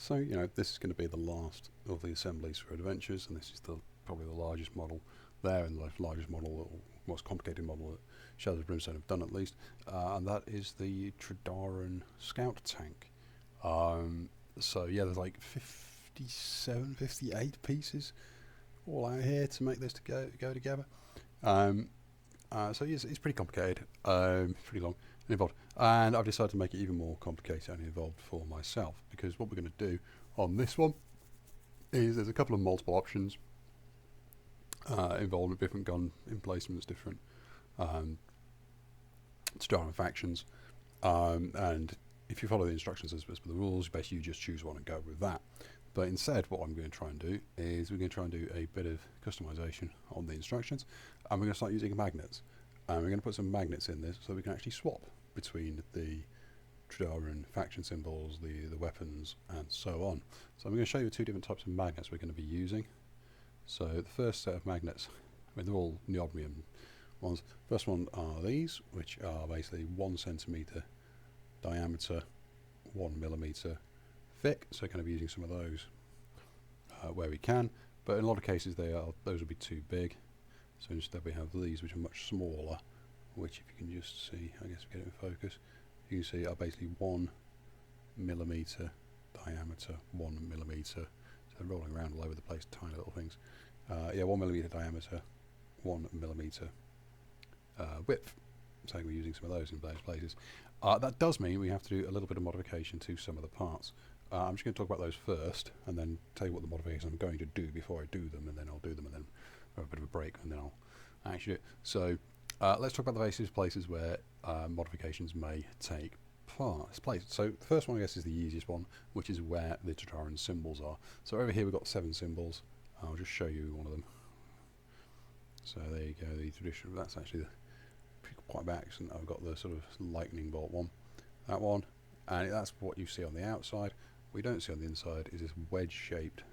So, this is going to be the last of the assemblies for Adventures, and this is probably the largest model there, and the largest model, or most complicated model that Shadows of Brimstone have done at least, and that is the Tredarran Scout Tank. So yeah, there's like 57, 58 pieces all out here to make this to go together. So yes, it's pretty complicated, pretty long and involved, and I've decided to make it even more complicated and involved for myself, because what we're going to do on this one is there's a couple of multiple options involving different gun emplacements, different Tredarran factions, and if you follow the instructions as per the rules, basically you just choose one and go with that. But instead, what I'm going to try and do is we're going to try and do a bit of customization on the instructions, and we're going to start using magnets. And we're going to put some magnets in this so we can actually swap between the Tredarran faction symbols, the weapons, and so on. So I'm going to show you two different types of magnets we're going to be using. So the first set of magnets, they're all niobium ones. First one are these, which are basically 1 centimetre diameter, 1 millimetre thick, so kind of using some of those where we can, but in a lot of cases those would be too big, so instead we have these which are much smaller, which if you can just see, I guess we get it in focus, you can see are basically 1 millimetre diameter, 1 millimetre, so rolling around all over the place, tiny little things. 1 millimetre diameter, 1 millimetre width, so we're using some of those in various places. That does mean we have to do a little bit of modification to some of the parts. I'm just going to talk about those first, and then tell you what the modifications I'm going to do before I do them, and then I'll do them, and then have a bit of a break, and then I'll actually do it. So let's talk about the various places where modifications may take place. So the first one, I guess, is the easiest one, which is where the Tredarran symbols are. So over here we've got 7 symbols. I'll just show you one of them. So there you go, the traditional, that's actually quite by accident, I've got the sort of lightning bolt one, that one, and that's what you see on the outside. What you don't see on the inside is this wedge shaped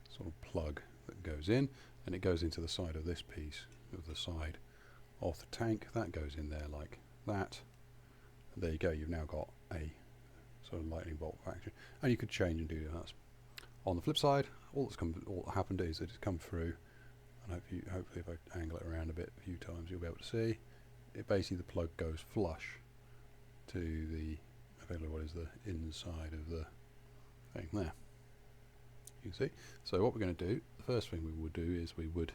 sort of plug that goes in, and it goes into the side of this piece of the side of the tank. That goes in there like that. And there you go, you've now got a sort of lightning bolt faction, and you could change and do that. On the flip side, all that happened is that it's come through, and hopefully if I angle it around a few times, you'll be able to see it. Basically the plug goes flush to the, effectively what is the inside of the thing there. You can see. So what we're going to do, the first thing we would do is we would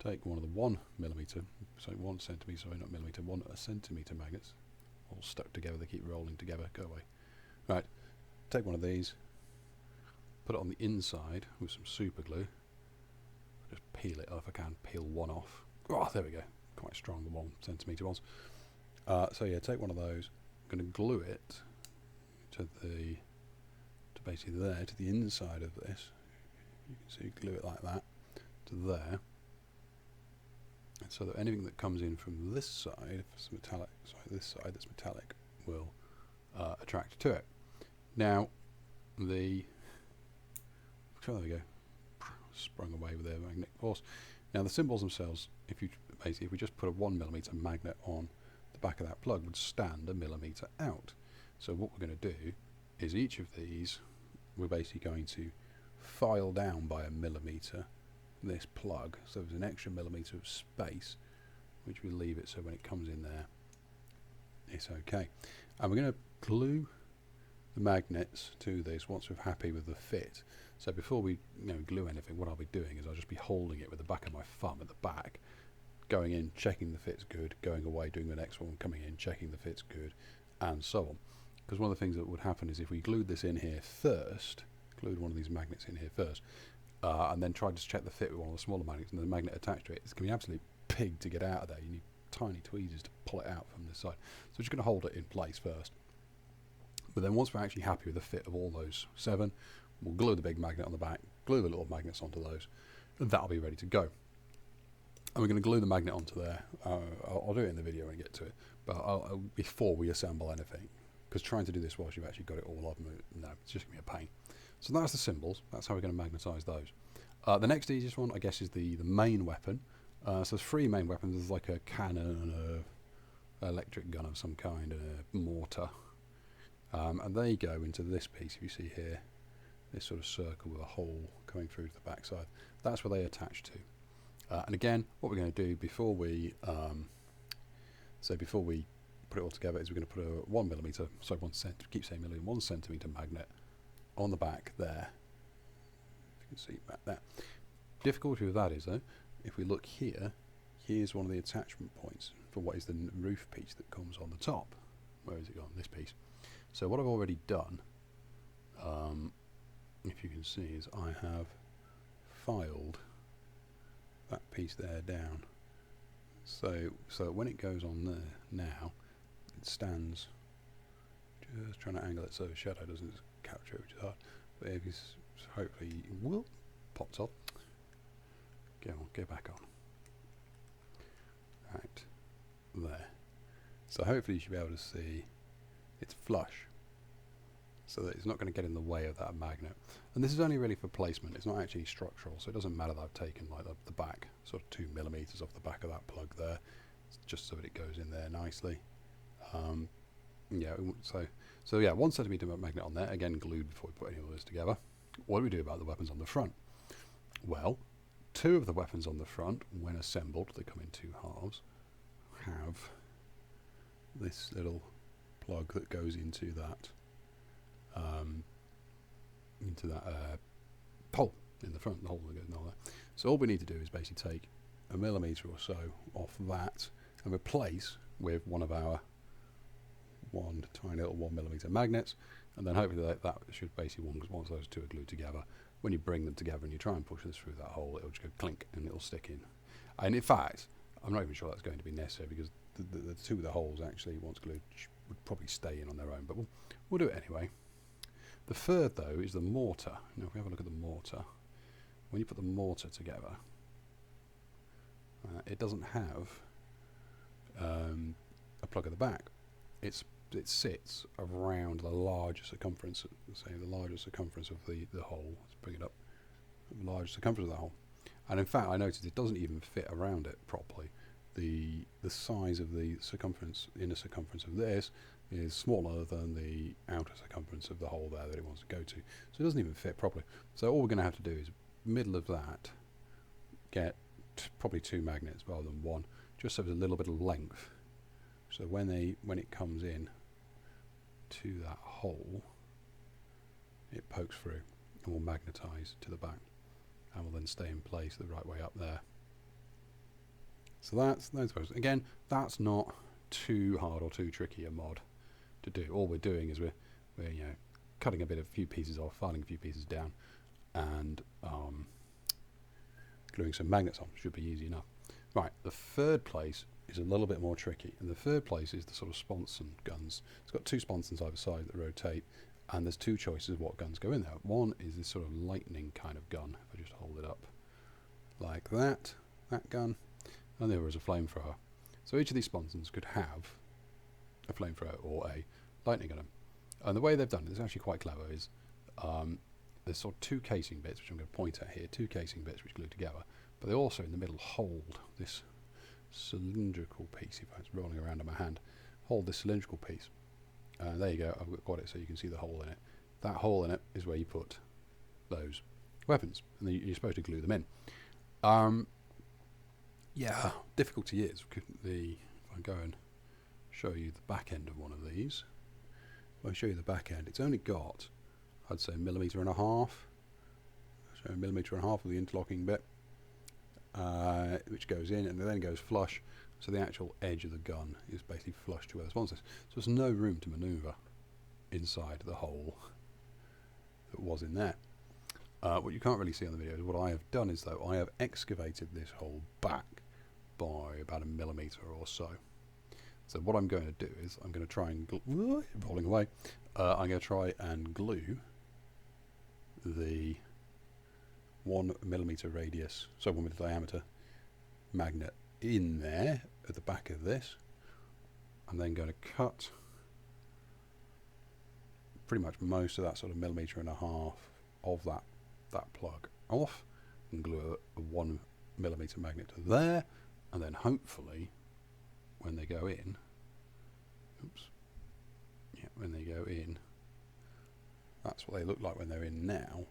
take one of the 1 millimetre, so 1 centimetre, sorry not millimetre, 1 centimetre magnets, all stuck together, they keep rolling together, go away. Right, take one of these, put it on the inside with some super glue, just peel it off, if I can, peel one off. Oh, there we go. Quite strong, the 1 centimetre ones. So yeah, take one of those. I'm going to glue it to basically there, to the inside of this. You can see, glue it like that to there, and so that anything that comes in from this side, if it's metallic, sorry, this side that's metallic, will attract to it. Now, there we go, sprung away with their magnetic force. Now the symbols themselves, if we just put a 1 millimetre magnet on the back of that plug, would stand a millimetre out. So what we're going to do is each of these, we're basically going to file down by a millimetre this plug, so there's an extra millimetre of space, which we leave it so when it comes in there, it's okay. And we're going to glue the magnets to this once we're happy with the fit. So before we glue anything, what I'll be doing is I'll just be holding it with the back of my thumb at the back, going in, checking the fit's good, going away, doing the next one, coming in, checking the fit's good, and so on. Because one of the things that would happen is if we glued this in here first, glued one of these magnets in here first, and then tried to check the fit with one of the smaller magnets and the magnet attached to it, it's going to be absolutely pig to get out of there. You need tiny tweezers to pull it out from this side. So we're just going to hold it in place first. But then once we're actually happy with the fit of all those 7, we'll glue the big magnet on the back, glue the little magnets onto those, and that'll be ready to go. And we're going to glue the magnet onto there. I'll do it in the video when I get to it, but before we assemble anything, because trying to do this whilst you've actually got it all up, no, it's just going to be a pain. So that's the symbols. That's how we're going to magnetise those. The next easiest one, I guess, is the main weapon. So there's 3 main weapons. There's like a cannon, an electric gun of some kind, and a mortar. And they go into this piece, if you see here. this sort of circle with a hole coming through to the back side. That's where they attach to. And again, what we're going to do before we put it all together is we're going to put a 1mm, sorry, 1 cent, keep saying millimeter, 1 centimeter magnet on the back there. If you can see back there. Difficulty with that is though, if we look here, here's one of the attachment points for what is the roof piece that comes on the top. Where is it gone? This piece. So what I've already done, if you can see, is I have filed that piece there down. So when it goes on there now, it stands. Just trying to angle it so the shadow doesn't capture it, which is hard. But if it's hopefully will pops up. Go on, go back on. Right there. So hopefully you should be able to see it's flush, so that it's not going to get in the way of that magnet. And this is only really for placement. It's not actually structural, so it doesn't matter that I've taken like the back, sort of 2mm off the back of that plug there, just so that it goes in there nicely. Yeah, so yeah, 1 centimeter magnet on there, again glued before we put any of this together. What do we do about the weapons on the front? Well, 2 of the weapons on the front, when assembled, they come in 2 halves, have this little plug that goes into that hole in the front, the hole that goes in there. So all we need to do is basically take a millimeter or so off that and replace with one of our tiny little 1mm magnets, and then hopefully that should basically, once those 2 are glued together, when you bring them together and you try and push this through that hole, it'll just go clink and it'll stick in. And in fact, I'm not even sure that's going to be necessary, because the 2 of the holes actually, once glued, would probably stay in on their own, but we'll do it anyway. The third though is the mortar. Now if we have a look at the mortar, when you put the mortar together, it doesn't have a plug at the back. It sits around the larger circumference, say the larger circumference of the hole. Let's bring it up. The larger circumference of the hole. And in fact, I noticed it doesn't even fit around it properly. The size of the circumference, inner circumference of this, is smaller than the outer circumference of the hole there that it wants to go to. So it doesn't even fit properly. So all we're going to have to do is, middle of that, get probably 2 magnets rather than 1, just so there's a little bit of length. So when it comes in to that hole, it pokes through and will magnetize to the back, and will then stay in place the right way up there. So that's those ways. Again, that's not too hard or too tricky a mod to do. All we're doing is we're cutting a few pieces off, filing a few pieces down, and gluing some magnets on. Should be easy enough. Right, the third place is a little bit more tricky, and the third place is the sort of sponson guns. It's got 2 sponsons either side that rotate, and there's 2 choices of what guns go in there. One is this sort of lightning kind of gun. If I just hold it up like that gun, and the other is a flamethrower. So each of these sponsons could have a flamethrower or a lightning gun. And the way they've done it is actually quite clever. Is there's sort of 2 casing bits, which I'm going to point at here, 2 casing bits which glue together, but they also in the middle hold this cylindrical piece. If it's rolling around in my hand, hold this cylindrical piece. There you go, I've got it so you can see the hole in it. That hole in it is where you put those weapons, and then you're supposed to glue them in. Yeah, difficulty is if I go and show you the back end of one of these. If I show you the back end, it's only got, I'd say, 1.5 millimeters. So 1.5 millimeters of the interlocking bit, which goes in and then goes flush. So the actual edge of the gun is basically flush to where the sponsor is. So there's no room to manoeuvre inside the hole that was in there. What you can't really see on the video is what I have done is, though, I have excavated this hole back by about 1 millimeter or so. So what I'm going to do is I'm going to try and rolling away. I'm going to try and glue the 1 millimeter radius, so 1 millimeter diameter magnet in there at the back of this. I'm then going to cut pretty much most of that sort of 1.5 millimeters of that plug off, and glue a 1 millimeter magnet to there, and then hopefully when they go in, when they go in, that's that's what they look like when they're in now,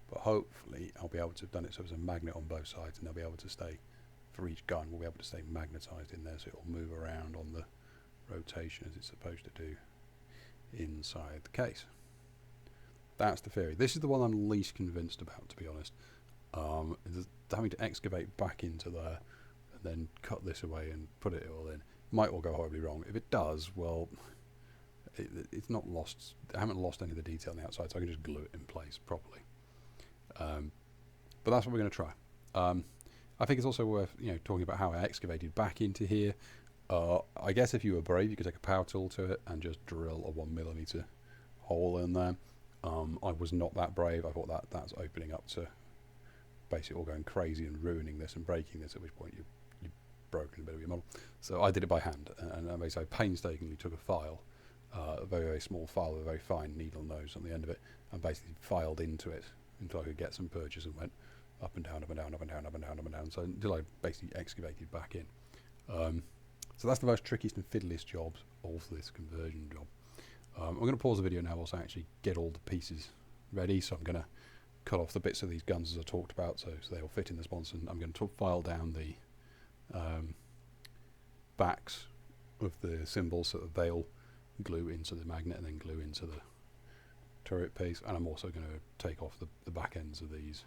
but hopefully I'll be able to have done it so there's a magnet on both sides, and they'll be able to stay, for each gun, we'll be able to stay magnetised in there, so it'll move around on the rotation as it's supposed to do inside the case. That's the theory. This is the one I'm least convinced about, to be honest. Having to excavate back into there and then cut this away and put it all in might all go horribly wrong. If it does, well, it's not lost. I haven't lost any of the detail on the outside, so I can just glue it in place properly. But that's what we're going to try. I think it's also worth talking about how I excavated back into here. I guess if you were brave, you could take a power tool to it and just drill a 1mm hole in there. I was not that brave. I thought that's opening up to basically all going crazy and ruining this and breaking this, at which point you've broken a bit of your model. So I did it by hand, and I basically painstakingly took a file, a very, very small file with a very fine needle nose on the end of it, and basically filed into it until I could get some purchase, and went up and down, up and down, up and down, up and down, up and down, so until I basically excavated back in. So that's the most trickiest and fiddliest jobs of this conversion job. I'm going to pause the video now whilst I actually get all the pieces ready. So I'm going to cut off the bits of these guns as I talked about, so they all fit in the sponsor. And I'm going to file down the backs of the symbols so that they'll glue into the magnet and then glue into the turret piece. And I'm also going to take off the back ends of these,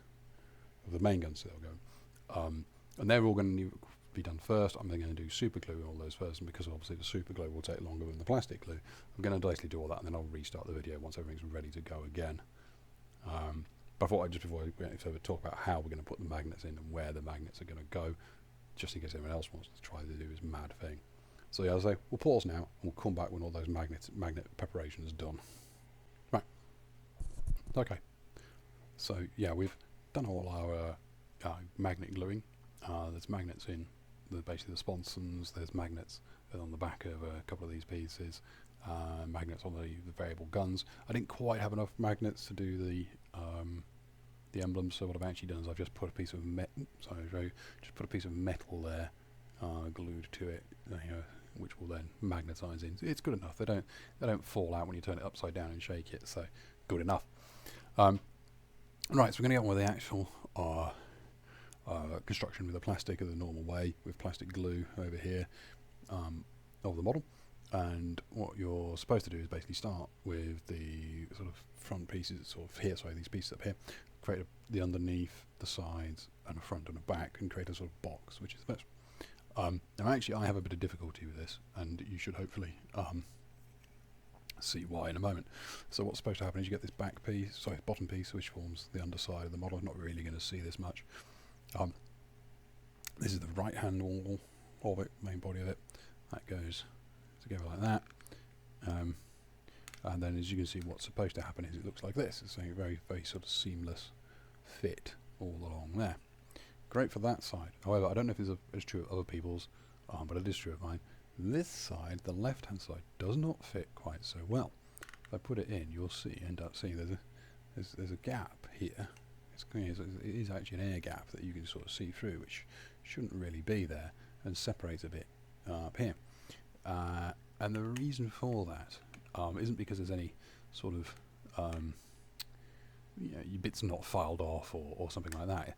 of the main guns, so they'll go. And they're all going to be done first. I'm then going to do super glue all those first, and because obviously the super glue will take longer than the plastic glue, I'm going to basically do all that, and then I'll restart the video once everything's ready to go again. But I thought I'd just, before we went further, talk about how we're going to put the magnets in and where the magnets are going to go, just in case anyone else wants to try to do this mad thing. So yeah, as I say, we'll pause now, and we'll come back when all those magnet preparations are done. Right. Okay. So yeah, we've done all our magnet gluing. There's magnets in basically the sponsons. There's magnets on the back of a couple of these pieces. Magnets on the variable guns. I didn't quite have enough magnets to do the emblems, so what I've actually done is I've just put a piece of just put a piece of metal there, glued to it, which will then magnetise in. It's good enough. They don't fall out when you turn it upside down and shake it. So good enough. Right, so we're going to get on with the actual construction with the plastic of the normal way, with plastic glue over here of the model. And what you're supposed to do is basically start with the sort of front pieces, sort of here, sorry, these pieces up here, create the underneath, the sides, and a front and a back, and create a sort of box, which is this. Now actually I have a bit of difficulty with this, and you should hopefully see why in a moment. So what's supposed to happen is you get this back piece, sorry, bottom piece, which forms the underside of the model. I'm not really going to see this much. This is the right hand wall of it, main body of it. That goes together like that. And then as you can see, what's supposed to happen is it looks like this. It's a very, very sort of seamless fit all along there. Great for that side. However, I don't know if it's true of other people's, but it is true of mine. This side, the left hand side, does not fit quite so well. If I put it in, you'll end up seeing there's a gap here. It is actually an air gap that you can sort of see through, which shouldn't really be there, and separates a bit up here. And the reason for that isn't because there's any sort of your bits not filed off or something like that,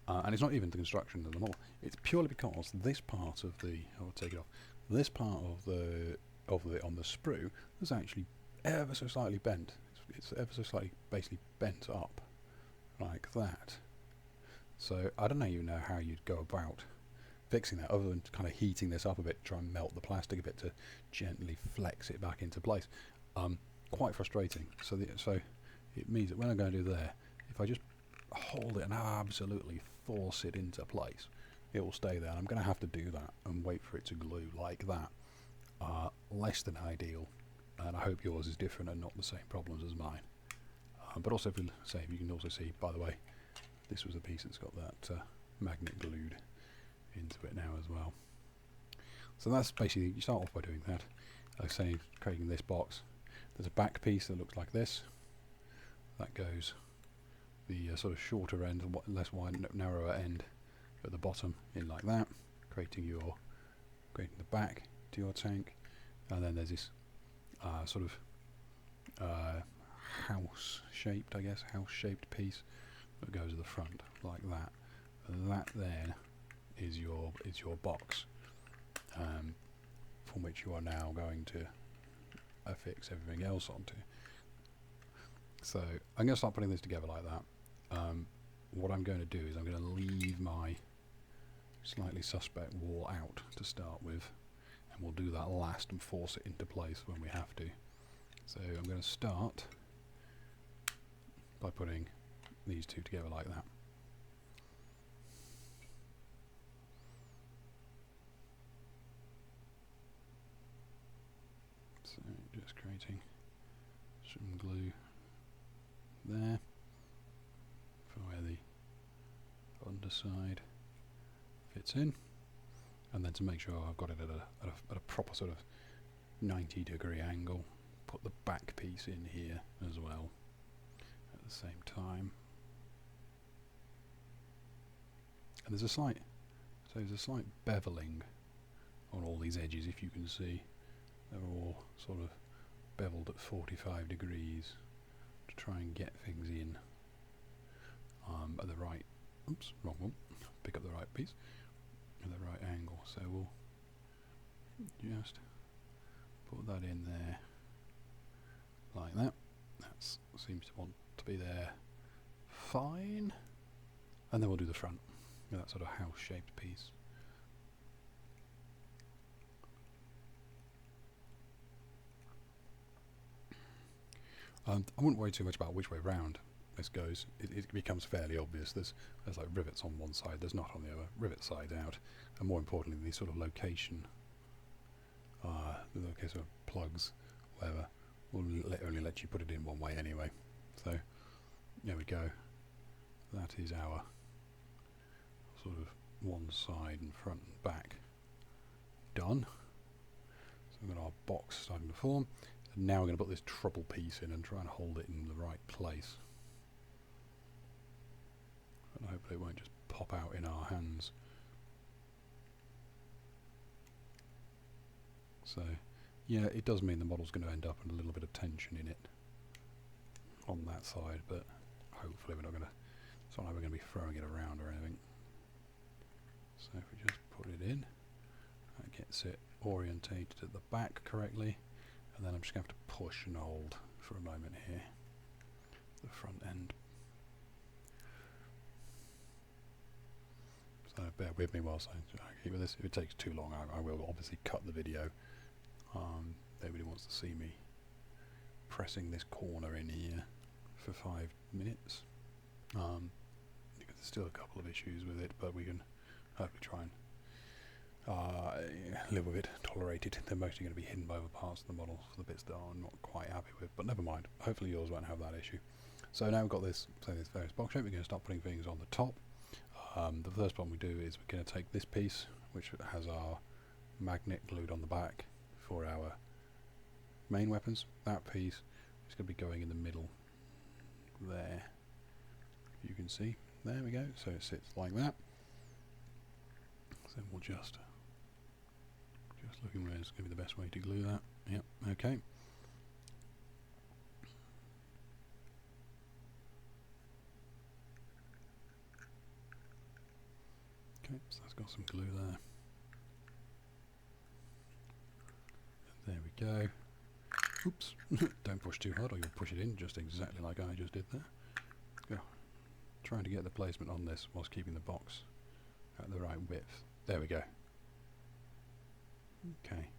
and it's not even the construction of the model. It's purely because this part of the I'll take it off. This part of the on the sprue is actually ever so slightly bent. It's ever so slightly basically bent up like that. So I don't even know how you'd go about fixing that, other than kind of heating this up a bit, try and melt the plastic a bit to gently flex it back into place. Quite frustrating. So it means that when I go and do there, if I just hold it and absolutely force it into place, it will stay there. And I'm going to have to do that and wait for it to glue like that. Less than ideal, and I hope yours is different and not the same problems as mine. But also, if you can also see, by the way, this was the piece that's got that magnet glued into it now as well. So that's basically, you start off by doing that. Like I say, creating this box. There's a back piece that looks like this. That goes the sort of shorter end, less wide, narrower end at the bottom in like that, creating the back to your tank. And then there's this sort of house-shaped, I guess, house-shaped piece that goes to the front like that. And that then is your box, from which you are now going to affix everything else onto. So I'm going to start putting this together like that. What I'm going to do is I'm going to leave my slightly suspect wall out to start with, and we'll do that last and force it into place when we have to. So I'm going to start by putting these two together like that. So just creating some glue there for where the underside fits in, and then to make sure I've got it at a proper sort of 90-degree angle, put the back piece in here as well at the same time. And there's a slight beveling on all these edges, if you can see. They're all sort of beveled at 45 degrees to try and get things in at the right, oops, wrong one, pick up the right piece, at the right angle. So we'll just put that in there like that. That seems to want to be there fine. And then we'll do the front, that sort of house-shaped piece. I wouldn't worry too much about which way round this goes. It becomes fairly obvious. There's like rivets on one side, there's not on the other. Rivet side out, and more importantly, these sort of location, the sort of plugs, whatever, will only let you put it in one way anyway. So there we go. That is our sort of one side and front and back done. So we've got our box starting to form. And now we're going to put this treble piece in and try and hold it in the right place. And hopefully it won't just pop out in our hands. So, yeah, it does mean the model's going to end up with a little bit of tension in it on that side, but hopefully we're not going to, it's not like we're going to be throwing it around or anything. So if we just put it in, that gets it orientated at the back correctly. And then I'm just going to have to push and hold for a moment here, the front end. So bear with me whilst I keep with this. If it takes too long, I will obviously cut the video. Nobody wants to see me pressing this corner in here for 5 minutes. Because there's still a couple of issues with it, but we can hopefully try and live with it, tolerate it. They're mostly going to be hidden by other parts of the model for the bits that I'm not quite happy with, but never mind. Hopefully yours won't have that issue. So now we've got this various box shape. We're going to start putting things on the top. The first one we do is we're going to take this piece, which has our magnet glued on the back for our main weapons. That piece is going to be going in the middle there. You can see. There we go. So it sits like that. So we'll just looking where it's going to be the best way to glue that. Yep, okay. Okay, so that's got some glue there. And there we go. Oops, don't push too hard or you'll push it in just exactly like I just did there. Go. Trying to get the placement on this whilst keeping the box at the right width. There we go. Okay.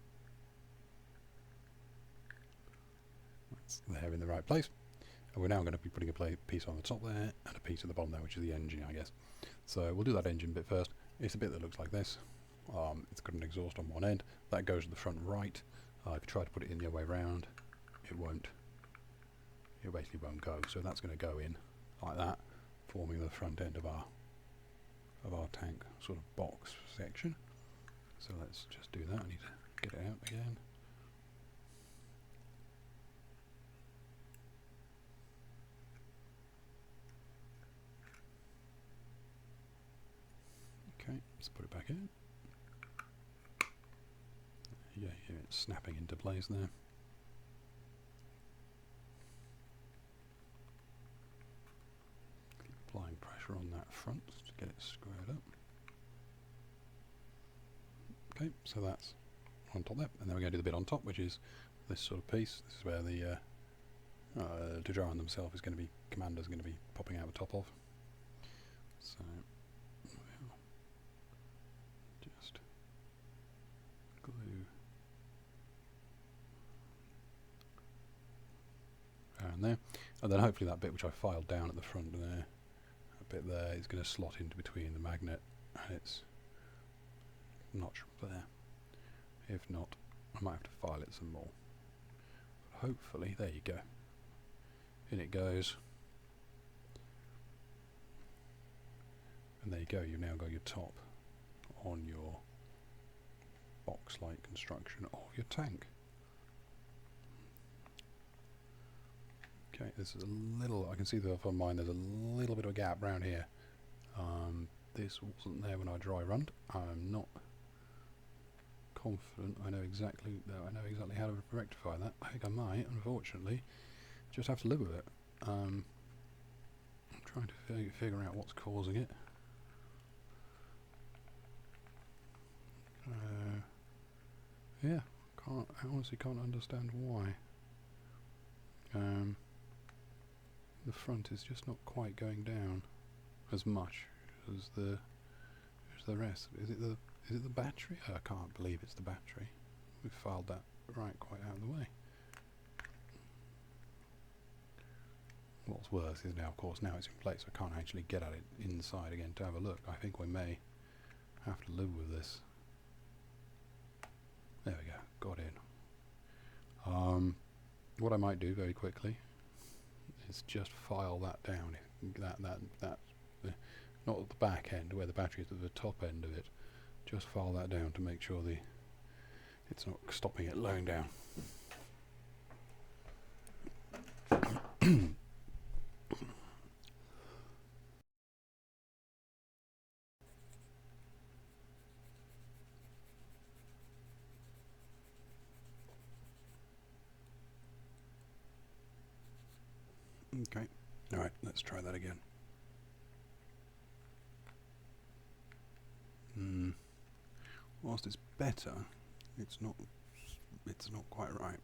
That's there in the right place. And we're now going to be putting a piece on the top there and a piece at the bottom there, which is the engine, I guess. So we'll do that engine bit first. It's a bit that looks like this. It's got an exhaust on one end. That goes to the front right. If you try to put it in the other way round, it won't. It basically won't go. So that's going to go in like that, forming the front end of our tank sort of box section. So let's just do that. I need to get it out again. Okay, let's put it back in. Yeah, it's snapping into place there. pressure on that front to get it squared up. Okay, so that's on top there, and then we're going to do the bit on top, which is this sort of piece. This is where the Tredarran themselves is going to be, commander's going to be popping out the top of. So we'll just glue around there, and then hopefully that bit which I filed down at the front there, that bit there, is going to slot into between the magnet and its notch there. If not, I might have to file it some more. But hopefully, there you go. In it goes. And there you go, you've now got your top on your box-like construction of your tank. Okay, this is a little, I can see that on mine there's a little bit of a gap around here. This wasn't there when I dry run. I'm not confident I know exactly how to rectify that. I think I might, unfortunately, just have to live with it. I'm trying to figure out what's causing it. Yeah, I honestly can't understand why. The front is just not quite going down as much as the rest. Is it the battery? I can't believe it's the battery. We've filed that right quite out of the way. What's worse is now, of course, now it's in place, I can't actually get at it inside again to have a look. I think we may have to live with this. There we go, got in. What I might do very quickly is just file that down. Not at the back end where the battery is, at the top end of it. Just file that down to make sure it's not stopping it laying down. Okay, alright, let's try that again. Whilst it's better, it's not quite right.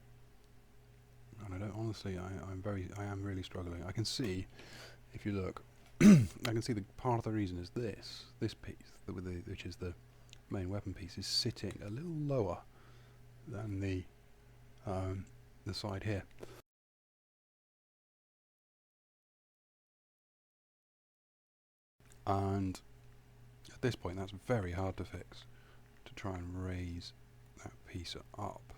And I don't, honestly, I am really struggling. I can see, if you look, I can see the part of the reason is this piece, which is the main weapon piece, is sitting a little lower than the side here. And at this point that's very hard to fix, to try and raise that piece up.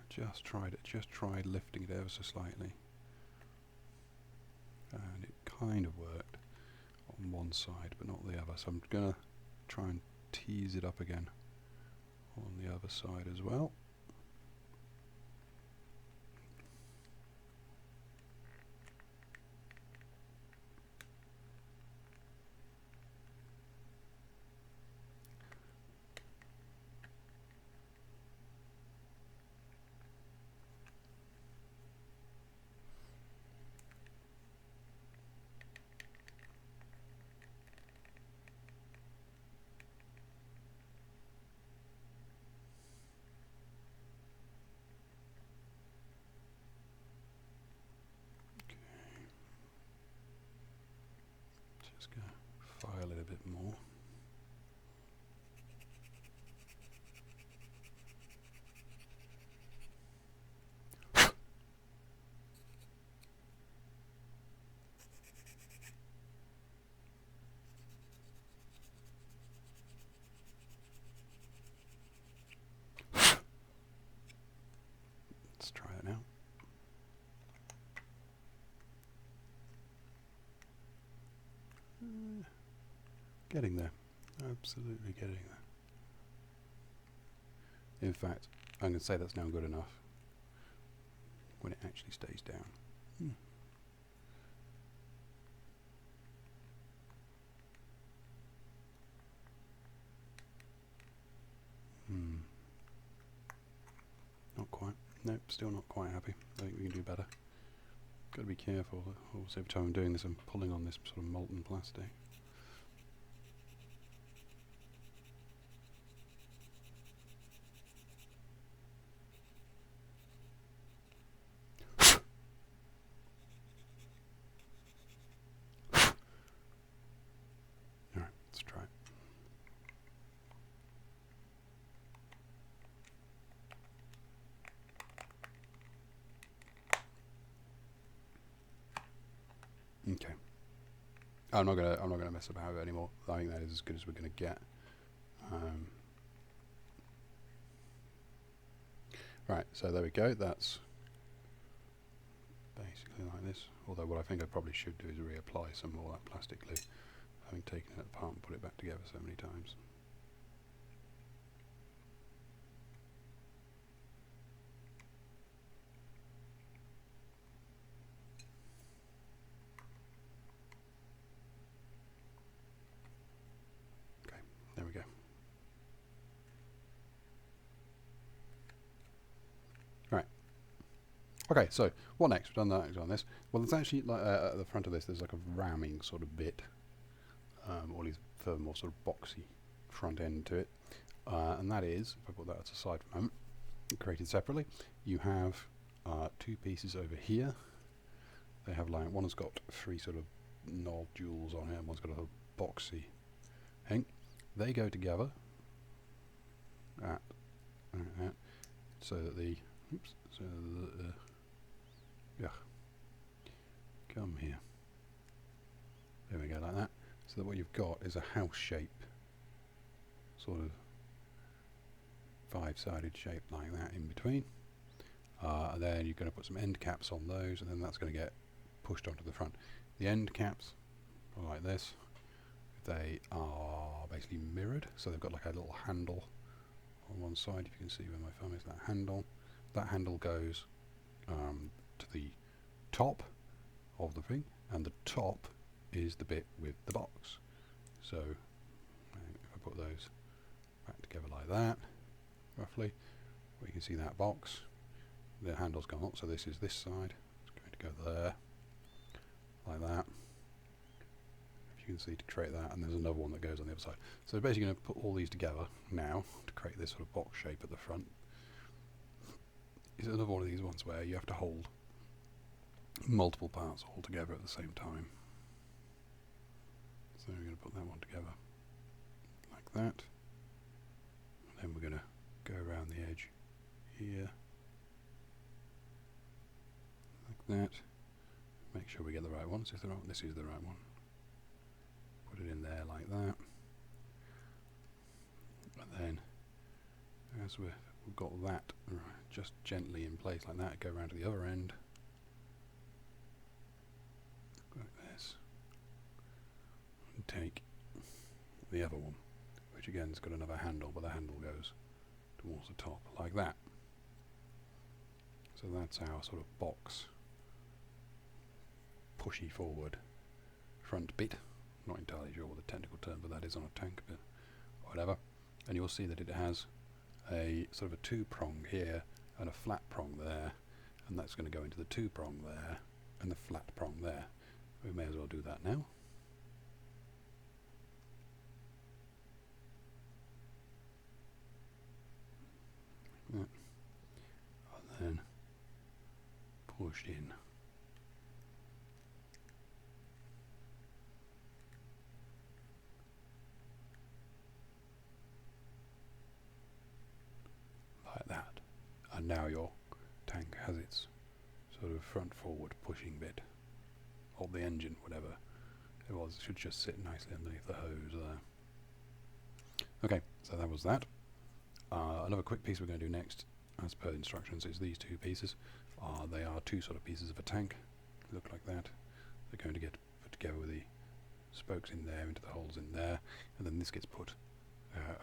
Just tried lifting it ever so slightly, and it kind of worked on one side but not the other, so I'm gonna try and tease it up again on the other side as well. Just going to file it a bit more. Let's try it now. Getting there. Absolutely getting there. In fact, I'm going to say that's now good enough when it actually stays down. Not quite. Nope, still not quite happy. I think we can do better. Got to be careful. Also, every time I'm doing this, I'm pulling on this sort of molten plastic. Alright, let's try it. Okay. I'm not gonna mess about with it anymore. I think that is as good as we're gonna get. Right, so there we go. That's basically like this. Although what I think I probably should do is reapply some more of that plastic glue, having taken it apart and put it back together so many times. Okay, there we go. Right. Okay, so what next? We've done that, we've done this. Well, there's actually, like, at the front of this, there's like a ramming sort of bit, or at least furthermore sort of boxy front end to it. And that is, if I put that at the side for a moment, created separately, you have two pieces over here. They have like, one has got three sort of nodules on it, and one's got a boxy thing. They go together at so that the come here. There we go, like that. So that what you've got is a house shape, sort of five-sided shape like that in between. And then you're going to put some end caps on those, and then that's going to get pushed onto the front. The end caps are like this. They are basically mirrored, so they've got like a little handle on one side. If you can see where my thumb is, that handle goes to the top of the thing, and the top is the bit with the box. So if I put those back together like that, roughly, well, you can see that box. The handle's gone up, so this is this side. It's going to go there, like that. If you can see, to create that, and there's another one that goes on the other side. So we're basically going to put all these together now to create this sort of box shape at the front. It's another one of these ones where you have to hold multiple parts all together at the same time. So we're going to put that one together like that. And then we're going to go around the edge here, like that. Make sure we get the right one. So if this is the right one. Put it in there like that. And then, as we've got that just gently in place like that, go around to the other end. Like this. And take the other one, which again has got another handle, but the handle goes towards the top, like that. So that's our sort of box, pushy forward front bit. Not entirely sure what the technical term, but that is on a tank, but whatever. And you'll see that it has a sort of a two-prong here and a flat prong there, and that's going to go into the two-prong there and the flat prong there. We may as well do that now. And then push in. Like that. And now your tank has its sort of front forward pushing bit, or the engine, whatever it was. It should just sit nicely underneath the hose there. Okay, so that was that. Another quick piece we're going to do next, as per instructions, is these two pieces. They are two sort of pieces of a tank. They look like that. They're going to get put together with the spokes in there, into the holes in there, and then this gets put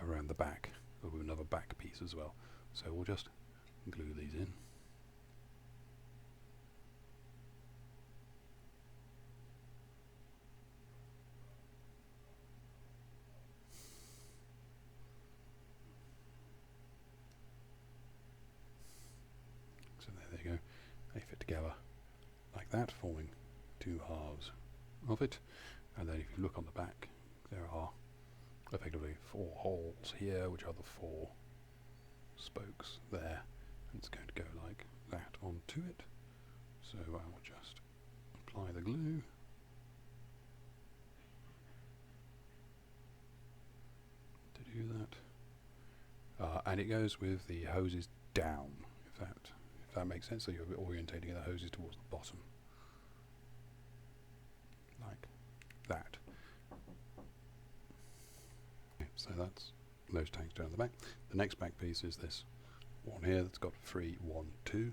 around the back, with another back piece as well. So we'll just glue these in. So there they go. They fit together like like that, forming two halves of it. And then if you look on the back, there are effectively 4 holes here, which are the 4 spokes there. And it's going to go like that onto it. So I will just apply the glue. To do that. And it goes with the hoses down, if that makes sense. So you're orientating the hoses towards the bottom. Like that. So that's those tanks down the back. The next back piece is this one here that's got 3, 1, 2.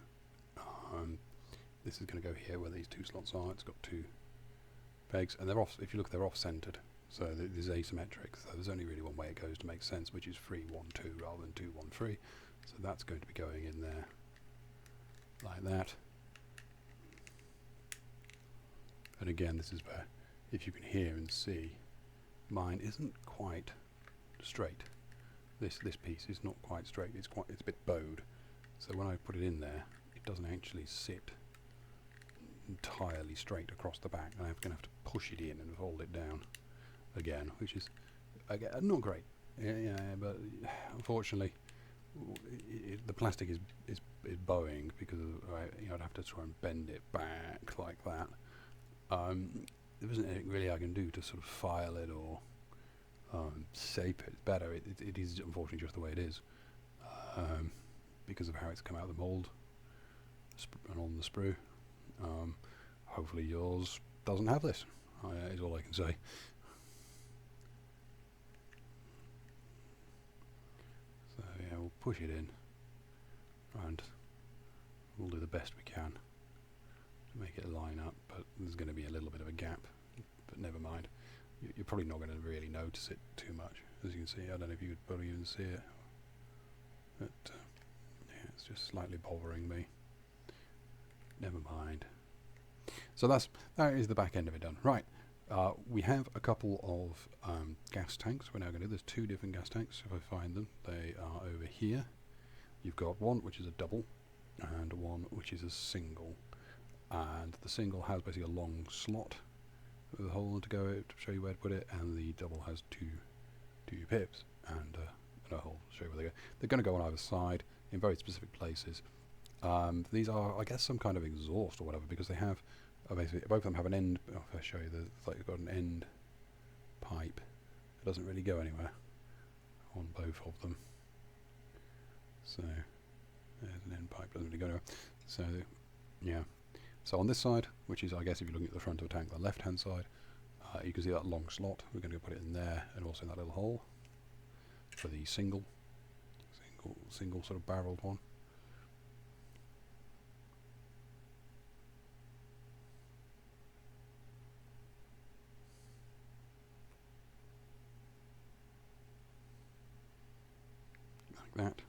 This is going to go here where these 2 slots are. It's got 2 pegs, and they're off. If you look, they're off centered. So this is asymmetric. So there's only really one way it goes to make sense, which is 3, 1, 2 rather than 2, 1, 3. So that's going to be going in there like that. And again, this is where, if you can hear and see, mine isn't quite straight. This piece is not quite straight. It's a bit bowed. So when I put it in there, it doesn't actually sit entirely straight across the back. I'm going to have to push it in and fold it down again, which is again not great. Yeah, but unfortunately, the plastic is bowing because I'd have to try and bend it back like that. There isn't anything really I can do to sort of file it or shape it better. It is unfortunately just the way it is, because of how it's come out of the mould and on the sprue. Hopefully yours doesn't have this, is all I can say. So yeah, we'll push it in and we'll do the best we can to make it line up, but there's going to be a little bit of a gap, but never mind. You're probably not going to really notice it too much, as you can see. I don't know if you could probably even see it, but yeah, it's just slightly bothering me. Never mind. So that is the back end of it done. Right, we have a couple of gas tanks we're now going to do. There's 2 different gas tanks, if I find them. They are over here. You've got one which is a double, and one which is a single. And the single has basically a long slot with a hole to go to show you where to put it, and the double has two pips and a hole to show you where they go. They're going to go on either side in very specific places. These are, I guess, some kind of exhaust or whatever, because they have basically both of them have an end. If I show you, it's like they've got an end pipe. It doesn't really go anywhere on both of them. So there's an end pipe, doesn't really go anywhere. So yeah. So on this side, which is, I guess, if you're looking at the front of a tank, the left-hand side, you can see that long slot. We're going to put it in there, and also in that little hole for the single sort of barreled one. Like that.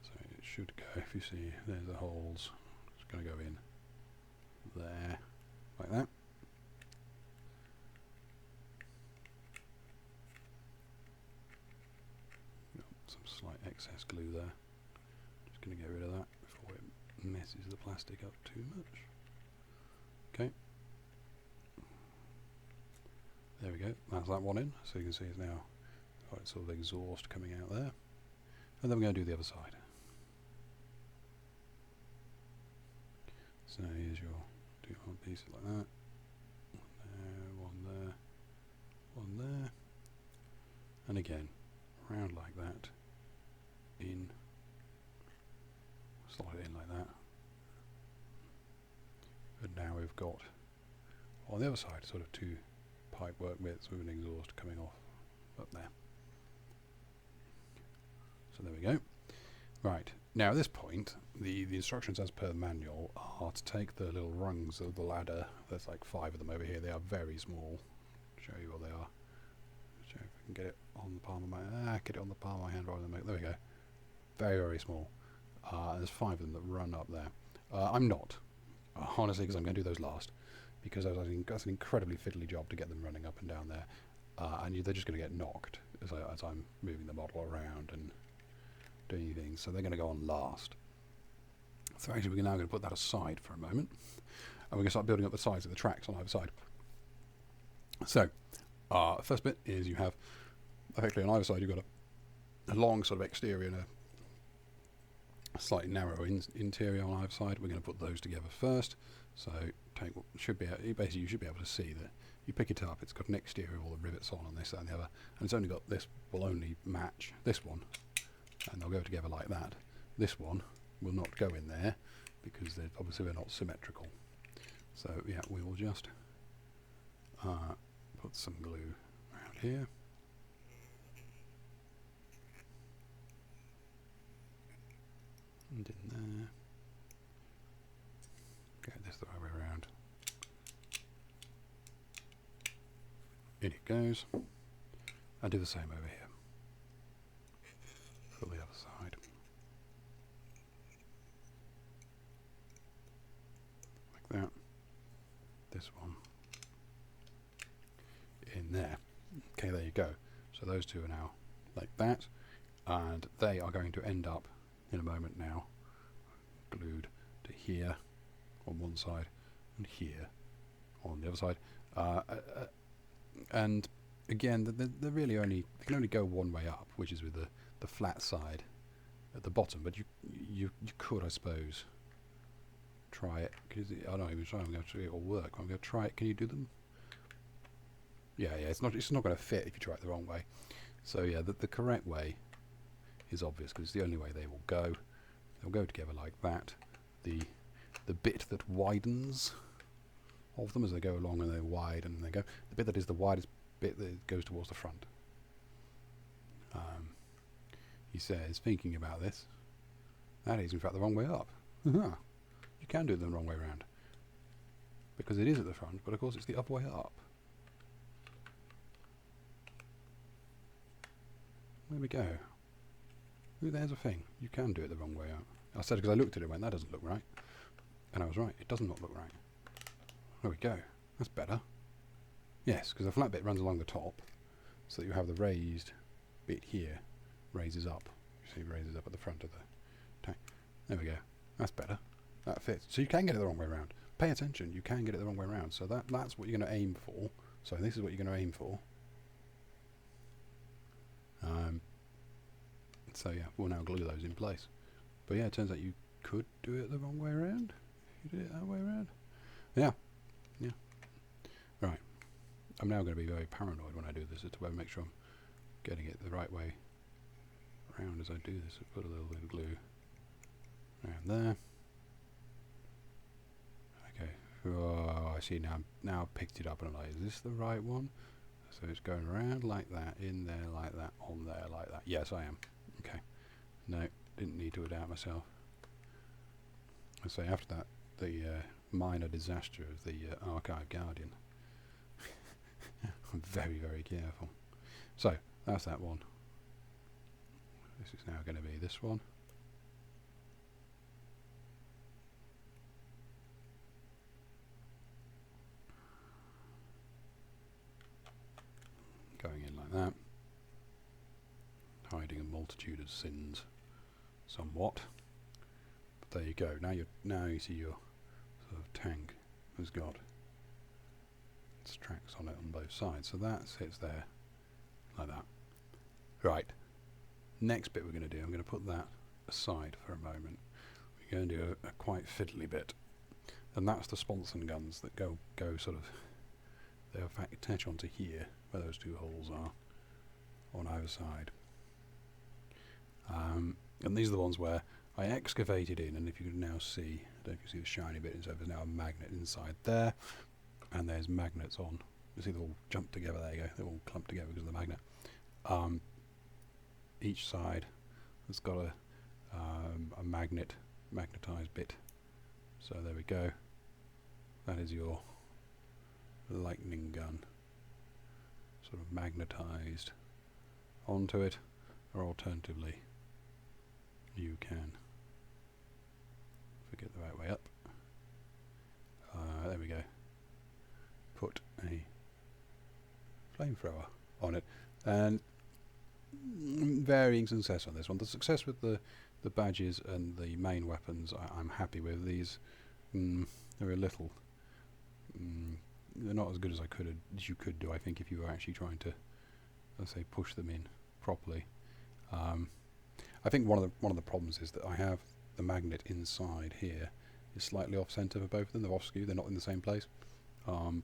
So it should go, if you see, there's the holes. It's going to go in there, like that. Got some slight excess glue there. Just going to get rid of that before it messes the plastic up too much. Okay. There we go. That's that one in. So you can see it's now got sort of exhaust coming out there. And then we're going to do the other side. So here's your 2 whole pieces like that. One there, one there. And again, round like that. In. Slide it in like that. And now we've got, on the other side, sort of 2 pipe work bits with an exhaust coming off up there. So there we go. Right, now at this point, the instructions as per the manual are to take the little rungs of the ladder. There's like 5 of them over here. They are very small. I'll show you what they are. Show if I can get it on the palm of my get it on the palm of my hand rather than there we go. Very, very small. There's 5 of them that run up there. I'm not, honestly, because I'm going to do those last, because that's an incredibly fiddly job to get them running up and down there, and they're just going to get knocked as I'm moving the model around and doing things, so they're going to go on last. So actually we're now going to put that aside for a moment, we're going to start building up the sides of the tracks on either side. So, first bit is you have, effectively on either side, you've got a long sort of exterior and a slightly narrow interior on either side. We're going to put those together first. So, you should be able to see that you pick it up, it's got an exterior, all the rivets on this, that and the other, and it's only got this will only match this one, and they'll go together like that. This one will not go in there because obviously they're not symmetrical. So yeah, we will just put some glue around here. And in there. Get this the right way around. In it goes. I'll do the same over here. For the other side. Like that. This one. In there. Okay, there you go. So those two are now like that. And they are going to end up, in a moment now, glued to here on one side and here on the other side. And again, they're really only, they can only go one way up, which is with the flat side at the bottom. But you could, I suppose, try it. I'm not even trying. I'm going to see it all work. I'm going to try it. Can you do them? Yeah. It's not going to fit if you try it the wrong way. So yeah, the correct way is obvious because it's the only way they will go. They'll go together like that. The bit that widens of them as they go along and they widen and they go. The bit that is the widest bit that goes towards the front. He says, thinking about this, that is in fact the wrong way up. You can do it the wrong way around. Because it is at the front, but of course it's the other way up. There we go. Ooh, there's a thing. You can do it the wrong way up. I said it because I looked at it and went, that doesn't look right. And I was right. It does not look right. There we go. That's better. Yes, because the flat bit runs along the top, so that you have the raised bit here raises up. You see, it raises up at the front of the tank. There we go. That's better. That fits. So you can get it the wrong way around. Pay attention. You can get it the wrong way around. So that's what you're going to aim for. So this is what you're going to aim for. So yeah, we'll now glue those in place. But yeah, it turns out you could do it the wrong way around. You did it that way around. Yeah. Right. I'm now going to be very paranoid when I do this as to make sure I'm getting it the right way around as I do this. I put a little bit of glue around there. Okay. Oh, I see now. Now I've picked it up and I'm like, is this the right one? So it's going around like that, in there like that, on there like that. Yes, I am. Okay. No, didn't need to doubt myself. I say after that, the minor disaster of the Archive Guardian. I'm very, very careful. So, that's that one. This is now going to be this one. Going in like that. Hiding a multitude of sins somewhat. But there you go. Now you see your sort of tank has got its tracks on it on both sides. So that sits there like that. Right. Next bit we're going to do, I'm going to put that aside for a moment. We're going to do a quite fiddly bit. And that's the sponson guns that go sort of, they in fact attach onto here, where those two holes are, on either side. And these are the ones where I excavated in, and if you can now see, I don't know if you see the shiny bit, so there's now a magnet inside there, and there's magnets on. You see they all jump together, there you go, they're all clumped together because of the magnet. Each side has got a magnetized bit. So there we go. That is your lightning gun, sort of magnetized onto it, or alternatively you can, if we get the right way up, there we go, put a flamethrower on it, and varying success on this one. The success with the badges and the main weapons I'm happy with. These they're a little they're not as good as you could do, I think, if you were actually trying to, let's say, push them in properly. I think one of the problems is that I have the magnet inside here is slightly off center for both of them. They're off skew. They're not in the same place. And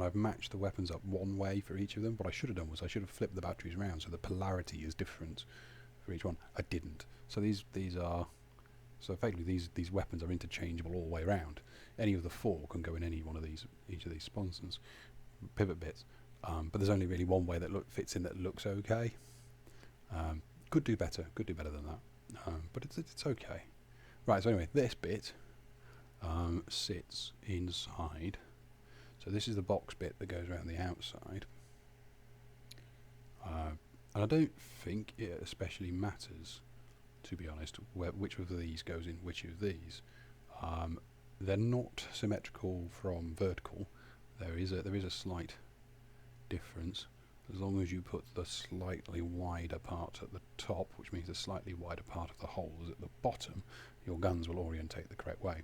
I've matched the weapons up one way for each of them. What I should have done was I should have flipped the batteries around so the polarity is different for each one. I didn't. So these are, so effectively these weapons are interchangeable all the way around. Any of the four can go in any one of these, each of these sponsons, pivot bits. But there's only really one way that fits in that looks okay. Could do better than that. But it's okay. Right. So anyway, this bit sits inside. So this is the box bit that goes around the outside. And I don't think it especially matters, to be honest, which of these goes in which of these. They're not symmetrical from vertical. There is a slight difference. As long as you put the slightly wider part at the top, which means a slightly wider part of the holes at the bottom, your guns will orientate the correct way.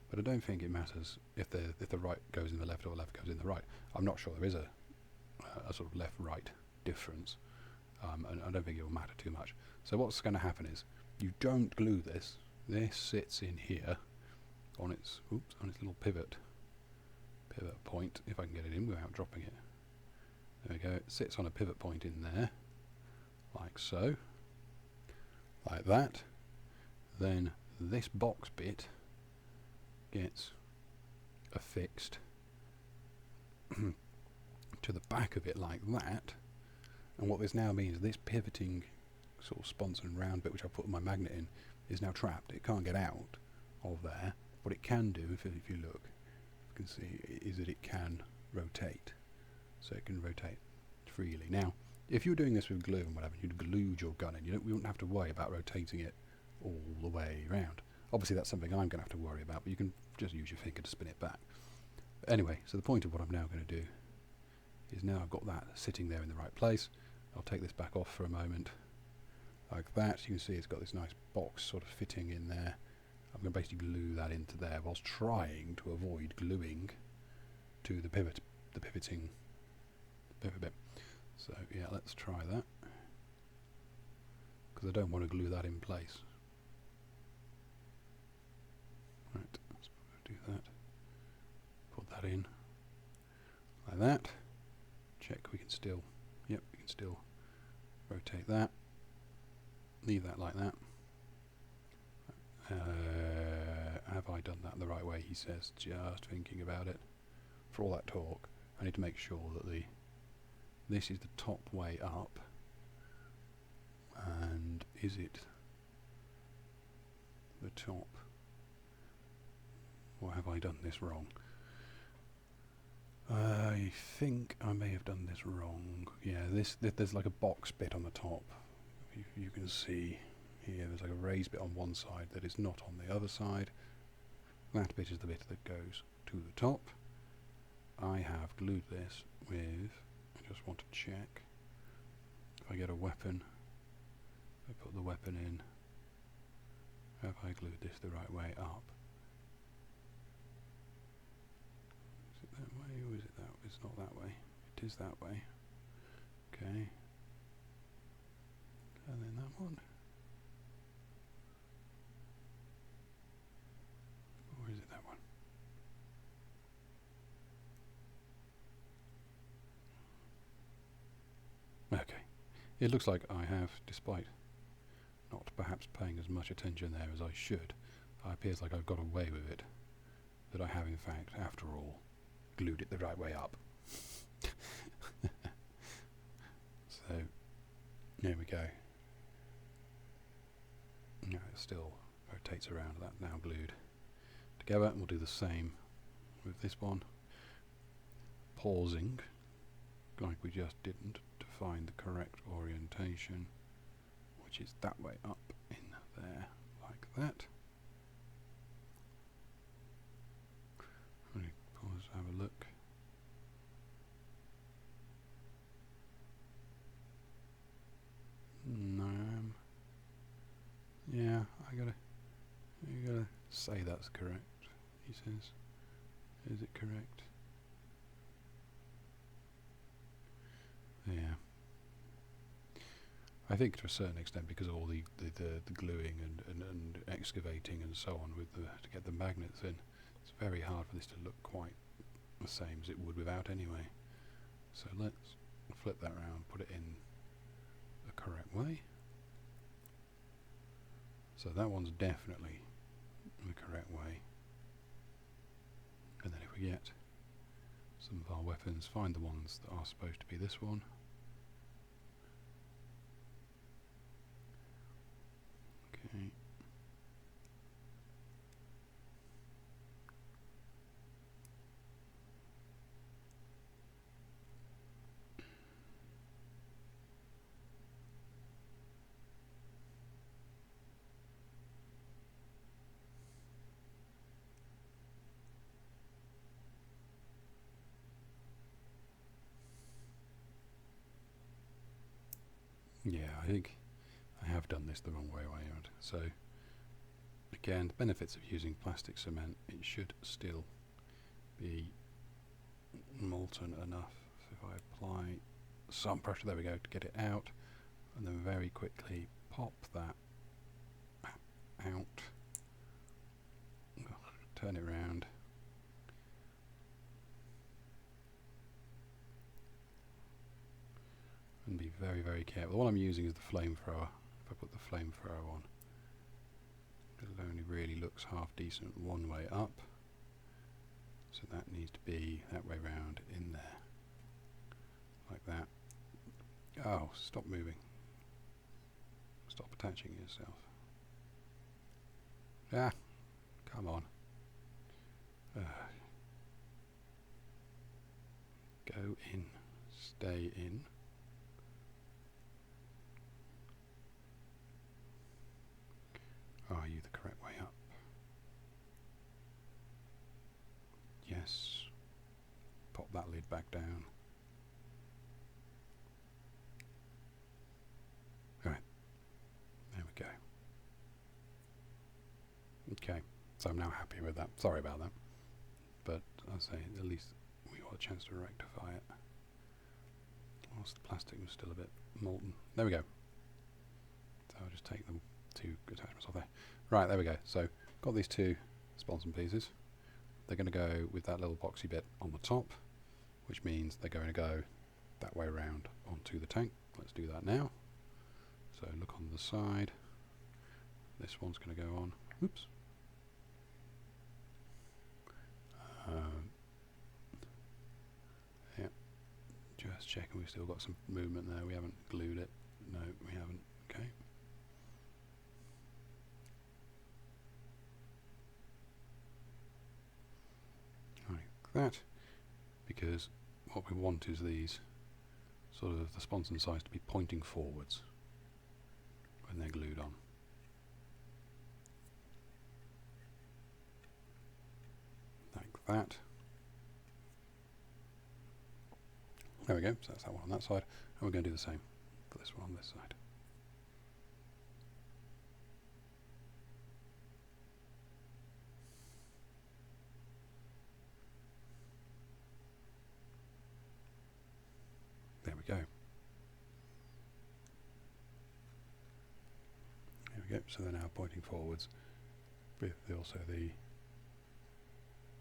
But I don't think it matters if the right goes in the left or left goes in the right. I'm not sure there is a sort of left-right difference, and I don't think it will matter too much. So what's going to happen is you don't glue this. This sits in here on its little pivot point. If I can get it in without dropping it. There we go. It sits on a pivot point in there, like so, like that. Then this box bit gets affixed to the back of it like that. And what this now means, this pivoting sort of sponson round bit, which I put my magnet in, is now trapped. It can't get out of there. What it can do, if you look, you can see, is that it can rotate. So it can rotate freely. Now, if you're doing this with glue and whatever, you'd glued your gun in, you wouldn't have to worry about rotating it all the way around. Obviously, that's something I'm going to have to worry about, but you can just use your finger to spin it back. Anyway, so the point of what I'm now going to do is now I've got that sitting there in the right place. I'll take this back off for a moment, like that. You can see it's got this nice box sort of fitting in there. I'm going to basically glue that into there whilst trying to avoid gluing to the pivoting pivot bit. So yeah, let's try that, because I don't want to glue that in place. Right, let's do that. Put that in like that. Check we can still, yep, we can still rotate that. Leave that like that. Have I done that the right way? He says, just thinking about it. For all that talk, I need to make sure that this is the top way up. And is it the top? Or have I done this wrong? I think I may have done this wrong. Yeah, there's like a box bit on the top. You can see here there's like a raised bit on one side that is not on the other side. That bit is the bit that goes to the top. I have glued this with, I just want to check if I get a weapon, I put the weapon in, have I glued this the right way up? Is it that way or is it that way? It's not that way, it is that way. Okay, and then that one. Or is it that one? Okay, it looks like I have, despite not perhaps paying as much attention there as I should, it appears like I've got away with it, that I have in fact, after all, glued it the right way up. So, there we go. No, it still rotates around, that now glued together, and we'll do the same with this one. Pausing, like we just didn't, to find the correct orientation, which is that way up in there, like that. Let me pause, have a look. No, yeah, you gotta say that's correct, he says. Is it correct? Yeah. I think to a certain extent, because of all the gluing and excavating and so on with to get the magnets in, it's very hard for this to look quite the same as it would without anyway. So let's flip that around, put it in the correct way. So that one's definitely the correct way. And then if we get some of our weapons, find the ones that are supposed to be this one. Okay. Yeah, I think I have done this the wrong way around. So again, the benefits of using plastic cement, it should still be molten enough. So if I apply some pressure, there we go, to get it out, and then very quickly pop that out, turn it around, and be very, very careful. The one I'm using is the flamethrower. If I put the flamethrower on, it only really looks half decent one way up, so that needs to be that way round in there, like that. Oh, stop moving. Stop attaching yourself. Ah, come on. Go in. Stay in. Are you the correct way up? Yes. Pop that lid back down. Right. There we go. Okay. So I'm now happy with that. Sorry about that. But I'll say at least we got a chance to rectify it. Whilst the plastic was still a bit molten. There we go. So I'll just take them two attachments off there. Right, there we go. So got these two sponson pieces. They're going to go with that little boxy bit on the top, which means they're going to go that way around onto the tank. Let's do that now. So look on the side. This one's going to go on. Oops. Yeah. Just checking we've still got some movement there. We haven't glued it. No, we haven't. Okay. That, because what we want is these sort of the sponson sides to be pointing forwards when they're glued on. Like that. There we go, so that's that one on that side, and we're going to do the same for this one on this side. There we go. There we go, so they're now pointing forwards with also the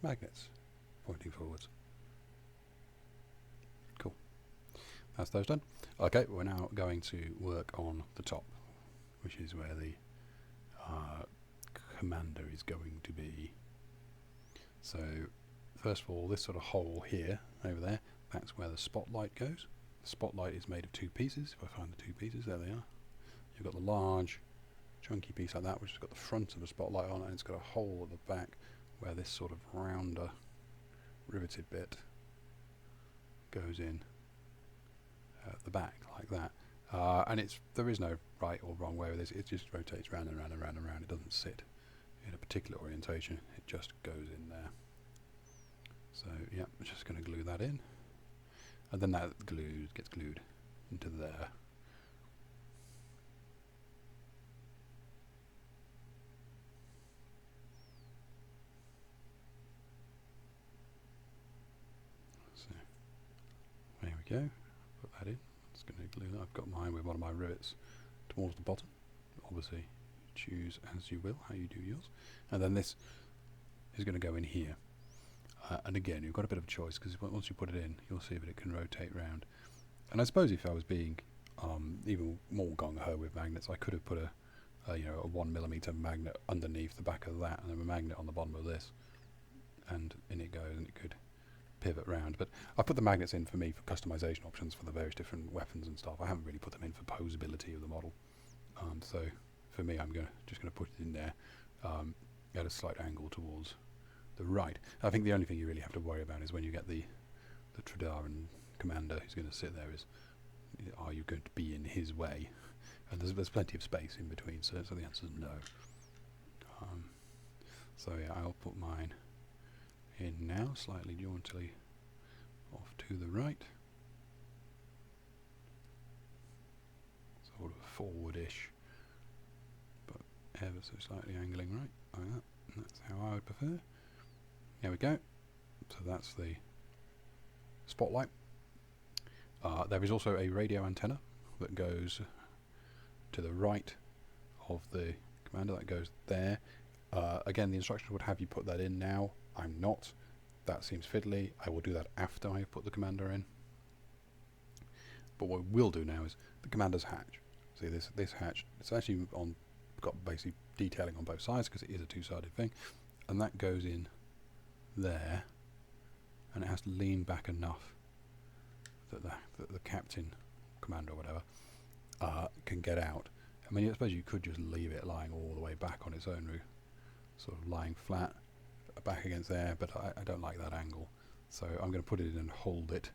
magnets pointing forwards. Cool. That's those done. Okay, we're now going to work on the top, which is where the commander is going to be. So first of all, this sort of hole here, over there, that's where the spotlight goes. The spotlight is made of two pieces. If I find the two pieces, there they are. You've got the large chunky piece like that, which has got the front of the spotlight on, and it's got a hole at the back where this sort of rounder riveted bit goes in at the back like that. And there is no right or wrong way with this. It just rotates round and round and round and round. It doesn't sit in a particular orientation. It just goes in there. So yeah, I'm just going to glue that in, and then that gets glued into there. So there we go. Put that in. just going to glue that. I've got mine with one of my rivets towards the bottom. Obviously, choose as you will how you do yours. And then this is going to go in here. And again, you've got a bit of a choice, because once you put it in, you'll see that it can rotate round. And I suppose if I was being even more gung-ho with magnets, I could have put a 1mm magnet underneath the back of that, and then a magnet on the bottom of this, and in it goes, and it could pivot round. But I put the magnets in for me for customization options for the various different weapons and stuff. I haven't really put them in for posability of the model. So for me, I'm just going to put it in there at a slight angle towards the right. I think the only thing you really have to worry about is when you get the Tredarran commander who's going to sit there, is are you going to be in his way? And there's plenty of space in between, so the answer is no. So yeah, I'll put mine in now, slightly jauntily off to the right, sort of forward-ish, but ever so slightly angling right, like that. And that's how I would prefer. There we go. So that's the spotlight. There is also a radio antenna that goes to the right of the commander, that goes there. Again, the instructions would have you put that in now. I'm not. That seems fiddly. I will do that after I put the commander in. But what we'll do now is the commander's hatch. See this hatch, it's actually got basically detailing on both sides, because it is a two-sided thing, and that goes in there, and it has to lean back enough that the captain, commander or whatever, can get out. I mean, I suppose you could just leave it lying all the way back on its own roof, sort of lying flat back against there, but I don't like that angle, so I'm going to put it in and hold it.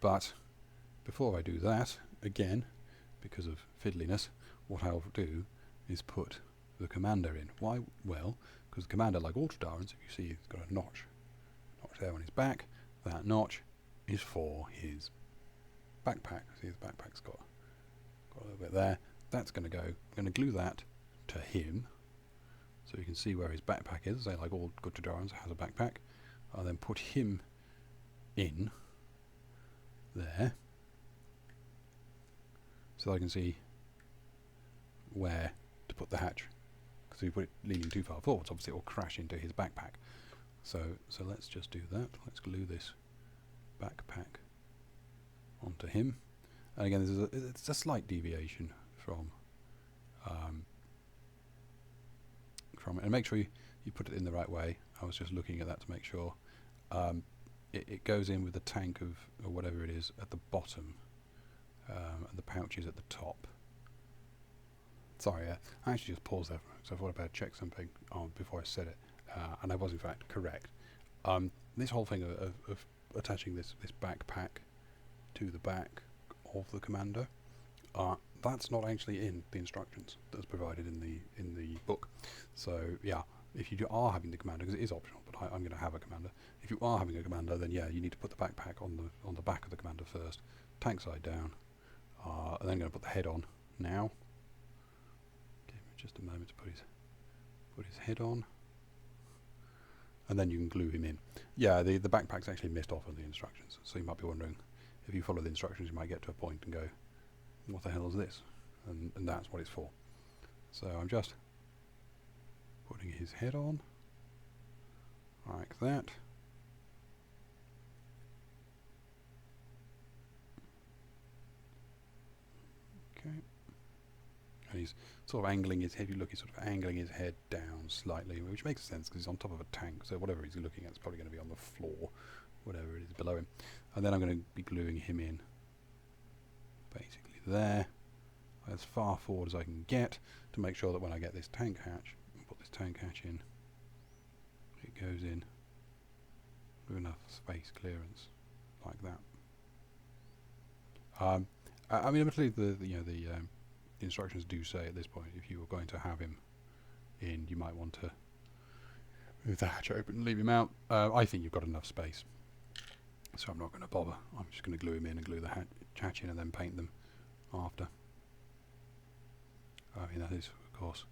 But before I do that, again, because of fiddliness, what I'll do is put the commander in. Why? Well, because the commander, like all Tredarrans, if you see, he's got a notch there on his back. That notch is for his backpack. See, his backpack's got a little bit there. That's going to go. I'm going to glue that to him, so you can see where his backpack is. Say, like all good Tredarrans, has a backpack. I'll then put him in there, so I can see where to put the hatch. Because if you put it leaning too far forwards, obviously it will crash into his backpack. So let's just do that. Let's glue this backpack onto him. And again, it's a slight deviation from it. And make sure you put it in the right way. I was just looking at that to make sure. It goes in with the tank or whatever it is at the bottom, and the pouch is at the top. Sorry, I actually just paused there, so I thought I'd better check something before I said it, and I was in fact correct. This whole thing of attaching this backpack to the back of the commander, that's not actually in the instructions that's provided in the book. So yeah, if you are having the commander, because it is optional, but I'm going to have a commander. If you are having a commander, then yeah, you need to put the backpack on the back of the commander first, tank side down, and then I'm going to put the head on now. Give me just a moment to put his head on, and then you can glue him in. Yeah, the backpack's actually missed off on the instructions, so you might be wondering, if you follow the instructions, you might get to a point and go, what the hell is this? And that's what it's for. So I'm just putting his head on, like that. Okay. And he's sort of angling his head. If you look, he's sort of angling his head down slightly, which makes sense because he's on top of a tank, so whatever he's looking at is probably going to be on the floor, whatever it is below him. And then I'm going to be gluing him in, basically there, as far forward as I can get, to make sure that when I get this tank hatch, put this tank hatch in, it goes in with enough space clearance, like that. I mean, admittedly, the instructions do say at this point, if you were going to have him in, you might want to move the hatch open and leave him out. I think you've got enough space, so I'm not going to bother. I'm just going to glue him in and glue the hatch in and then paint them after. I mean, that is, of course,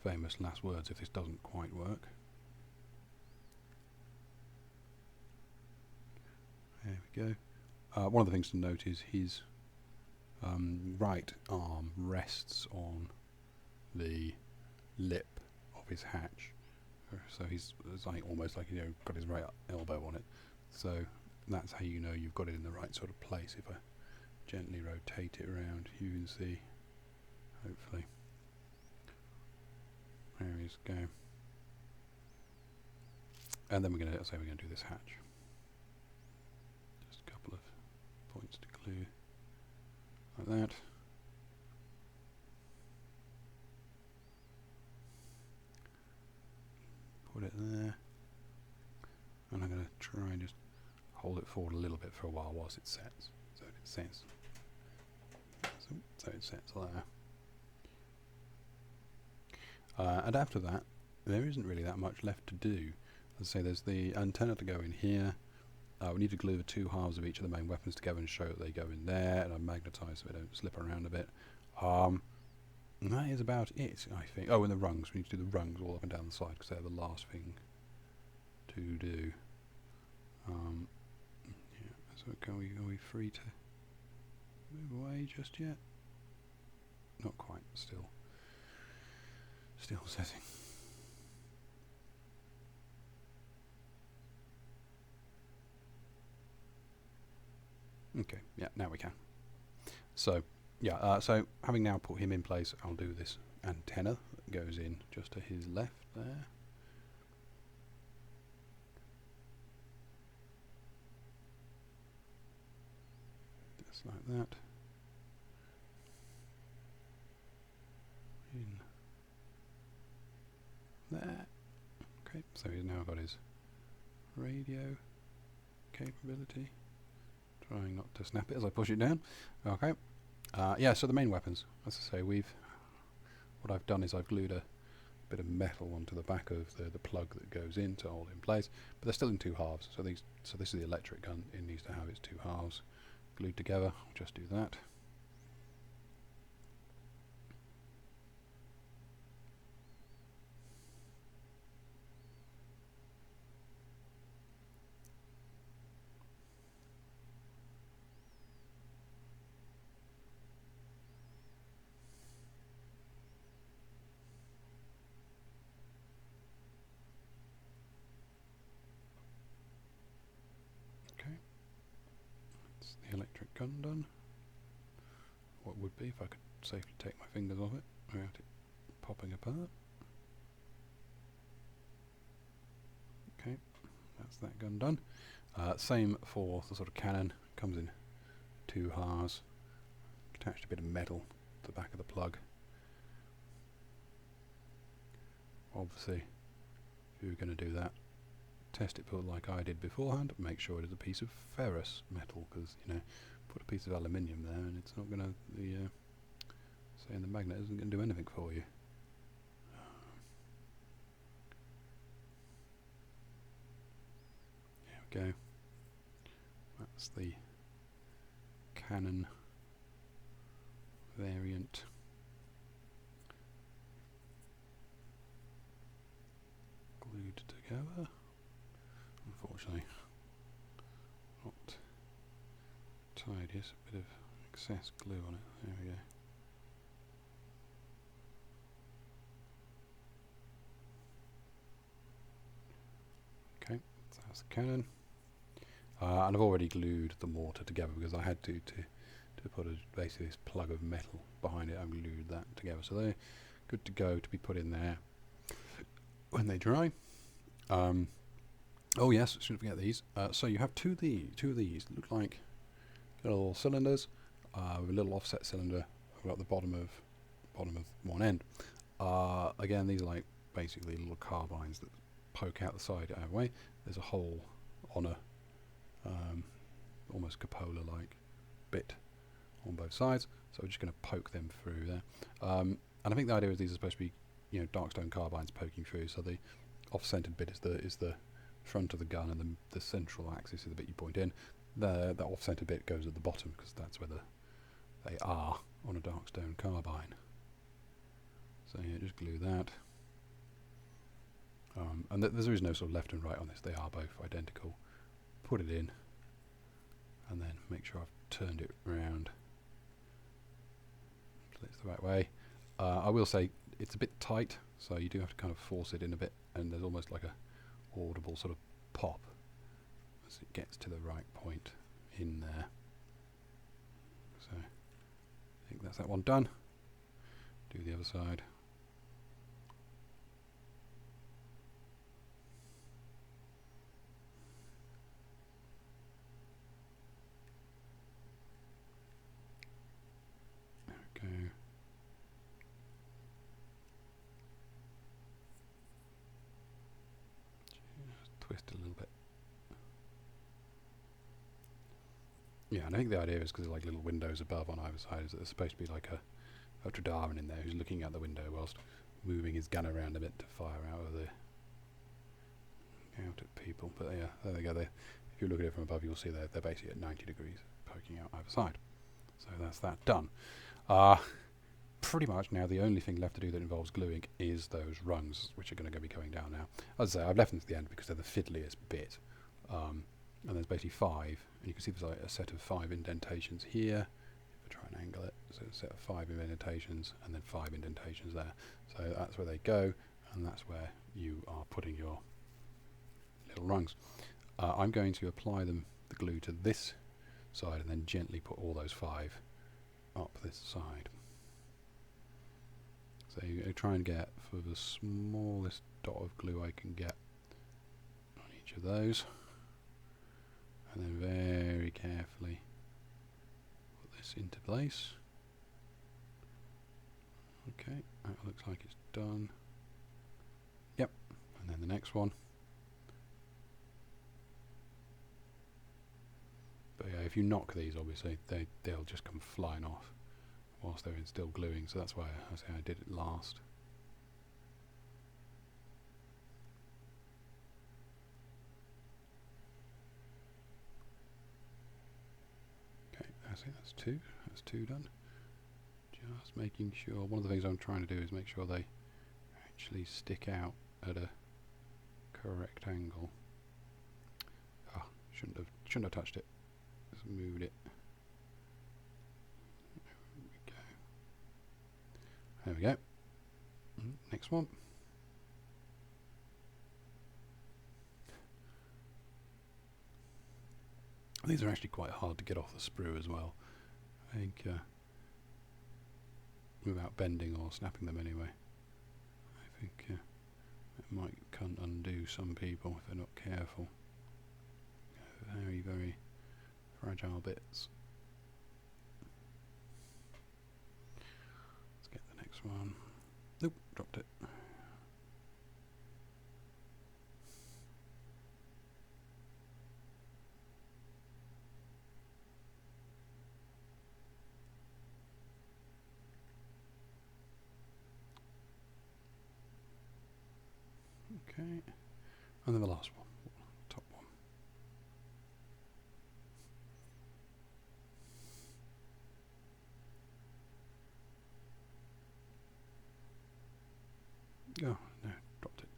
famous last words if this doesn't quite work. There we go. one of the things to note is his right arm rests on the lip of his hatch, so it's like almost like, you know, got his right elbow on it. So that's how you know you've got it in the right sort of place. If I gently rotate it around, you can see, hopefully, there he's go. And then we're going to do this hatch. Just a couple of points to glue like that. Put it there, and I'm going to try and just hold it forward a little bit for a while whilst it sets. So it sets. So it sets there. And after that, there isn't really that much left to do. As I say, there's the antenna to go in here. We need to glue the two halves of each of the main weapons together and show that they go in there, and I magnetise so they don't slip around a bit. And that is about it, I think. Oh, and the rungs. We need to do the rungs all up and down the side because they're the last thing to do. Yeah. So are we free to move away just yet? Not quite. Still setting. Okay, yeah, now we can. So, yeah, so having now put him in place, I'll do this antenna that goes in just to his left there. Just like that. In there. Okay, so he's now got his radio capability. Trying not to snap it as I push it down. Okay. Yeah, so the main weapons. As I say, what I've done is I've glued a bit of metal onto the back of the plug that goes in to hold it in place, but they're still in two halves. So this is the electric gun. It needs to have its two halves glued together. I'll just do that. The electric gun done. What would be if I could safely take my fingers off it without it popping apart. Okay, that's that gun done. Same for the sort of cannon. Comes in two halves. Attached a bit of metal to the back of the plug. Obviously, if you were going to do that, test it like I did beforehand. Make sure it is a piece of ferrous metal, because, you know, put a piece of aluminium there and it's not going to, saying the magnet isn't going to do anything for you. There we go. That's the cannon variant. Glued together. Unfortunately, not tied. Yes, a bit of excess glue on it. There we go. Okay, so that's the cannon. And I've already glued the mortar together because I had to put basically this plug of metal behind it. I glued that together, so they're good to go to be put in there when they dry. Oh yes, shouldn't forget these. So you have two of these. Look like little cylinders with a little offset cylinder at the bottom of one end. Again, these are like basically little carbines that poke out the side our way. There's a hole on a almost cupola-like bit on both sides, so we're just going to poke them through there. And I think the idea is these are supposed to be, you know, darkstone carbines poking through. So the off-centered bit is the front of the gun, and the central axis is the bit you point in. The off-centered bit goes at the bottom because that's where they are on a darkstone carbine. So yeah, just glue that. And there is no sort of left and right on this. They are both identical. Put it in, and then make sure I've turned it round so it's the right way. I will say it's a bit tight, so you do have to kind of force it in a bit, and there's almost like a audible sort of pop as it gets to the right point in there. So I think that's that one done. Do the other side. There we go. Just twist it a little bit. Yeah, and I think the idea is because there's like little windows above on either side, is that there's supposed to be like a Tredarran in there who's looking out the window whilst moving his gun around a bit to fire out at people. But yeah, there they go. If you look at it from above, you'll see they're basically at 90 degrees, poking out either side. So that's that done. Pretty much now the only thing left to do that involves gluing is those rungs, which are going to be going down now. As I say, I've left them to the end because they're the fiddliest bit. And there's basically 5, and you can see there's like a set of 5 indentations here. If I try and angle it, so a set of 5 indentations, and then 5 indentations there. So that's where they go, and that's where you are putting your little rungs. I'm going to apply the glue to this side, and then gently put all those 5 up this side. So you try and get for the smallest dot of glue I can get on each of those, and then very carefully put this into place. Okay, that looks like it's done. Yep, and then the next one. But yeah, if you knock these, obviously they'll just come flying off whilst they're still gluing. So that's why I say I did it last. Okay, I see that's 2. That's 2 done. Just making sure. One of the things I'm trying to do is make sure they actually stick out at a correct angle. Ah, shouldn't have touched it. Just moved it. There we go. Next one. These are actually quite hard to get off the sprue as well. I think without bending or snapping them anyway. I think it might undo some people if they're not careful. Very, very fragile bits. Let's get the next one. Nope, dropped it. Okay, and then the last one, top one. Oh, no, dropped it.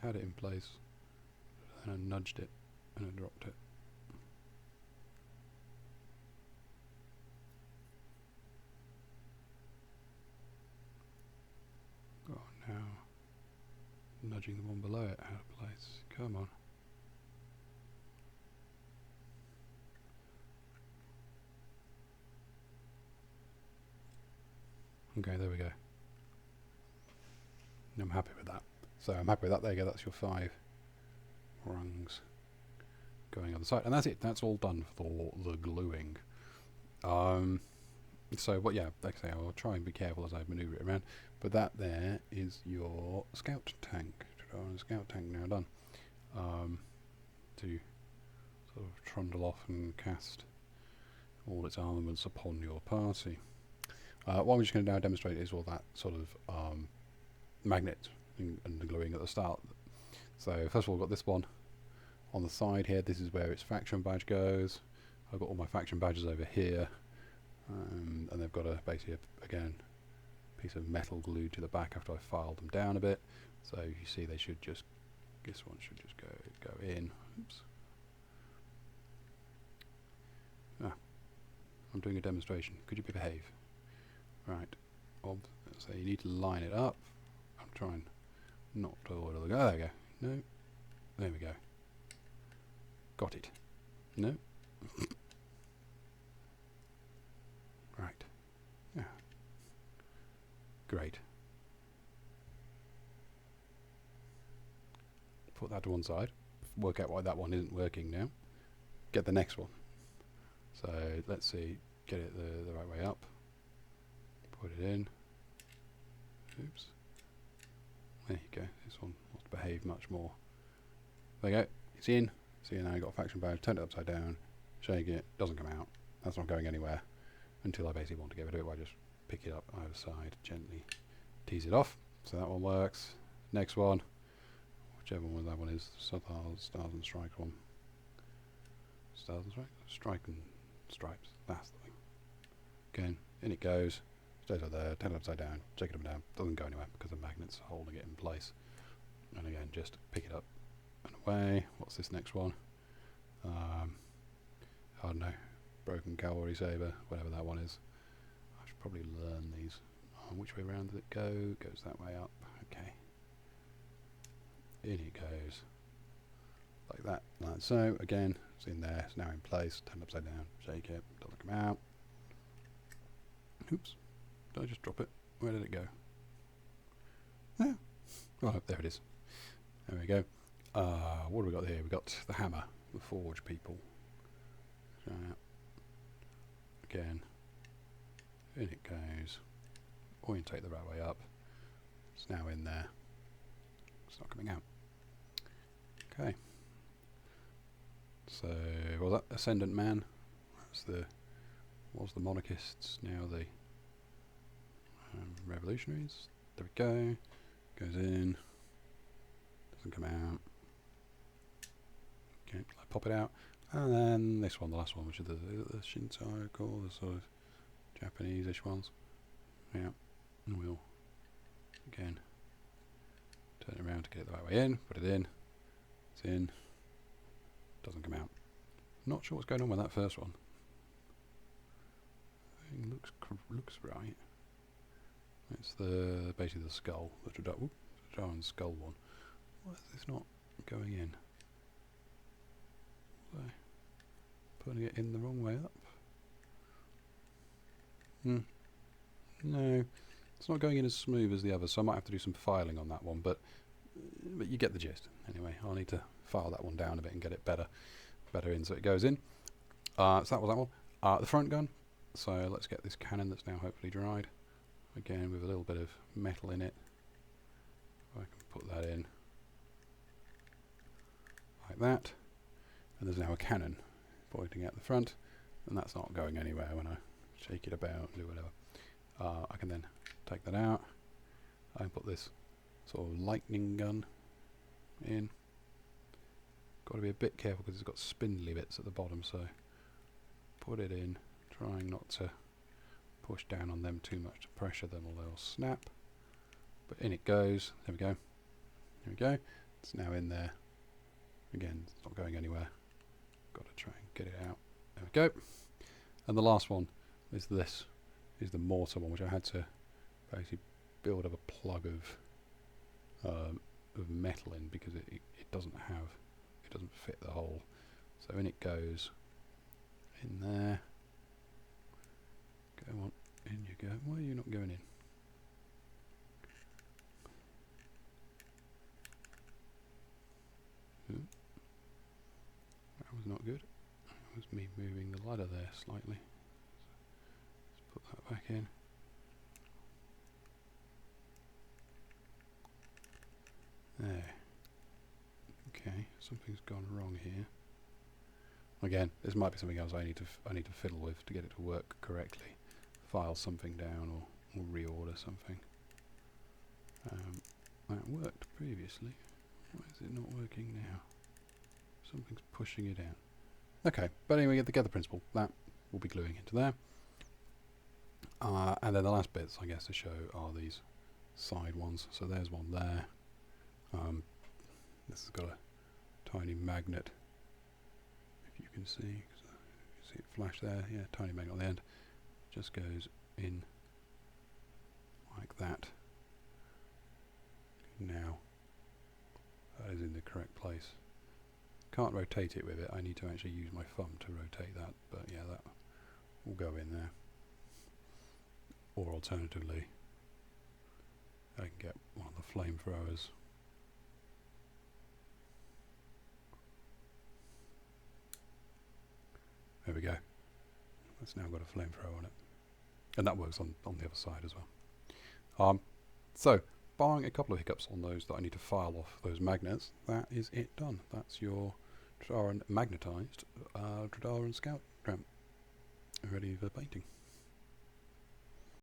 Had it in place, and I nudged it, and I dropped it. Oh, now nudging the one below it out of place. Come on. Okay, there we go. I'm happy with that. So I'm happy with that. There you go. That's your 5 rungs going on the side, and that's it. That's all done for the gluing. So what? Yeah, like I say, I'll try and be careful as I manoeuvre it around. But that there is your Scout Tank. Tredarran Scout Tank now done. To sort of trundle off and cast all its armaments upon your party. What I'm just going to now demonstrate is all that sort of magnet and the gluing at the start. So first of all, I've got this one on the side here. This is where its faction badge goes. I've got all my faction badges over here, and they've got basically again piece of metal glued to the back after I filed them down a bit. So you see they should just, this one should just go in. Oops. I'm doing a demonstration. Could you behave? Right. So you need to line it up. I'm trying not to order the... Oh, there we go. No. There we go. Got it. No. Right. Yeah. Great. Put that to one side. Work out why that one isn't working now. Get the next one. So let's see. Get it the right way up. Put it in. Oops. There you go. This one must behave much more. There you go. It's in. See, now you've got a faction badge. Turn it upside down. Shake it. Doesn't come out. That's not going anywhere until I basically want to get rid of it. I just pick it up either side, gently tease it off. So that one works. Next one, whichever one that one is, Stars and Strike one. Stars and Strike? Strike and Stripes. That's the thing. Again, in it goes. Stays up there. Turn it upside down. Shake it up and down. Doesn't go anywhere because the magnet's holding it in place. And again, just pick it up and away. What's this next one? I don't know. Broken Cavalry Saber, whatever that one is. I should probably learn these. Which way around does it go? It goes that way up. Okay. In it goes. Like that. Like so. Again, it's in there. It's now in place. Turn it upside down. Shake it. Doesn't come out. Oops. Did I just drop it? Where did it go? Oh, oh there it is. There we go. What do we got here? We've got the hammer. The forge people. Again. In it goes. Orientate the right way up. It's now in there. It's not coming out. Okay. So, was that Ascendant Man? That's the... was the monarchists, now the revolutionaries. There we go. Goes in. Doesn't come out. Okay, I pop it out. And then this one, the last one, which is the Shinto, the sort of Japanese-ish ones. Yeah. And we'll, again, turn it around to get it the right way in. Put it in. It's in. Doesn't come out. Not sure what's going on with that first one. Looks right. It's the basically the skull, the Tredarran skull one. Why is this not going in? Was I putting it in the wrong way up? No, it's not going in as smooth as the others, so I might have to do some filing on that one. But you get the gist. Anyway, I'll need to file that one down a bit and get it better in, so it goes in. So that was that one. The front gun. So let's get this cannon that's now hopefully dried. Again, with a little bit of metal in it. If I can put that in. Like that. And there's now a cannon pointing at the front. And that's not going anywhere when I shake it about and do whatever. I can then take that out. I can put this sort of lightning gun in. Got to be a bit careful because it's got spindly bits at the bottom, so put it in. Trying not to push down on them too much to pressure them or they'll snap. But in it goes. There we go. There we go. It's now in there. Again, it's not going anywhere. Got to try and get it out. There we go. And the last one is this. Is the mortar one, which I had to basically build up a plug of metal in because it doesn't fit the hole. So in it goes. In there. Go on, in you go. Why are you not going in? Ooh. That was not good. That was me moving the ladder there slightly. Let's put that back in. There. Okay, something's gone wrong here. Again, this might be something else I need to fiddle with to get it to work correctly. File something down or reorder something. That worked previously. Why is it not working now? Something's pushing it out. Okay, but anyway, get the principle. That will be gluing into there. And then the last bits, I guess, to show are these side ones. So there's one there. This has got a tiny magnet. If you can see see it flash there, yeah, tiny magnet on the end, just goes in like that. Now, that is in the correct place. Can't rotate it with it, I need to actually use my thumb to rotate that, but yeah, that will go in there. Or alternatively, I can get one of the flamethrowers. There we go. That's now got a flamethrower on it. And that works on the other side as well. So, barring a couple of hiccups on those that I need to file off those magnets, that is it done. That's your Tredarran magnetized Tredarran Scout Tank ready for painting.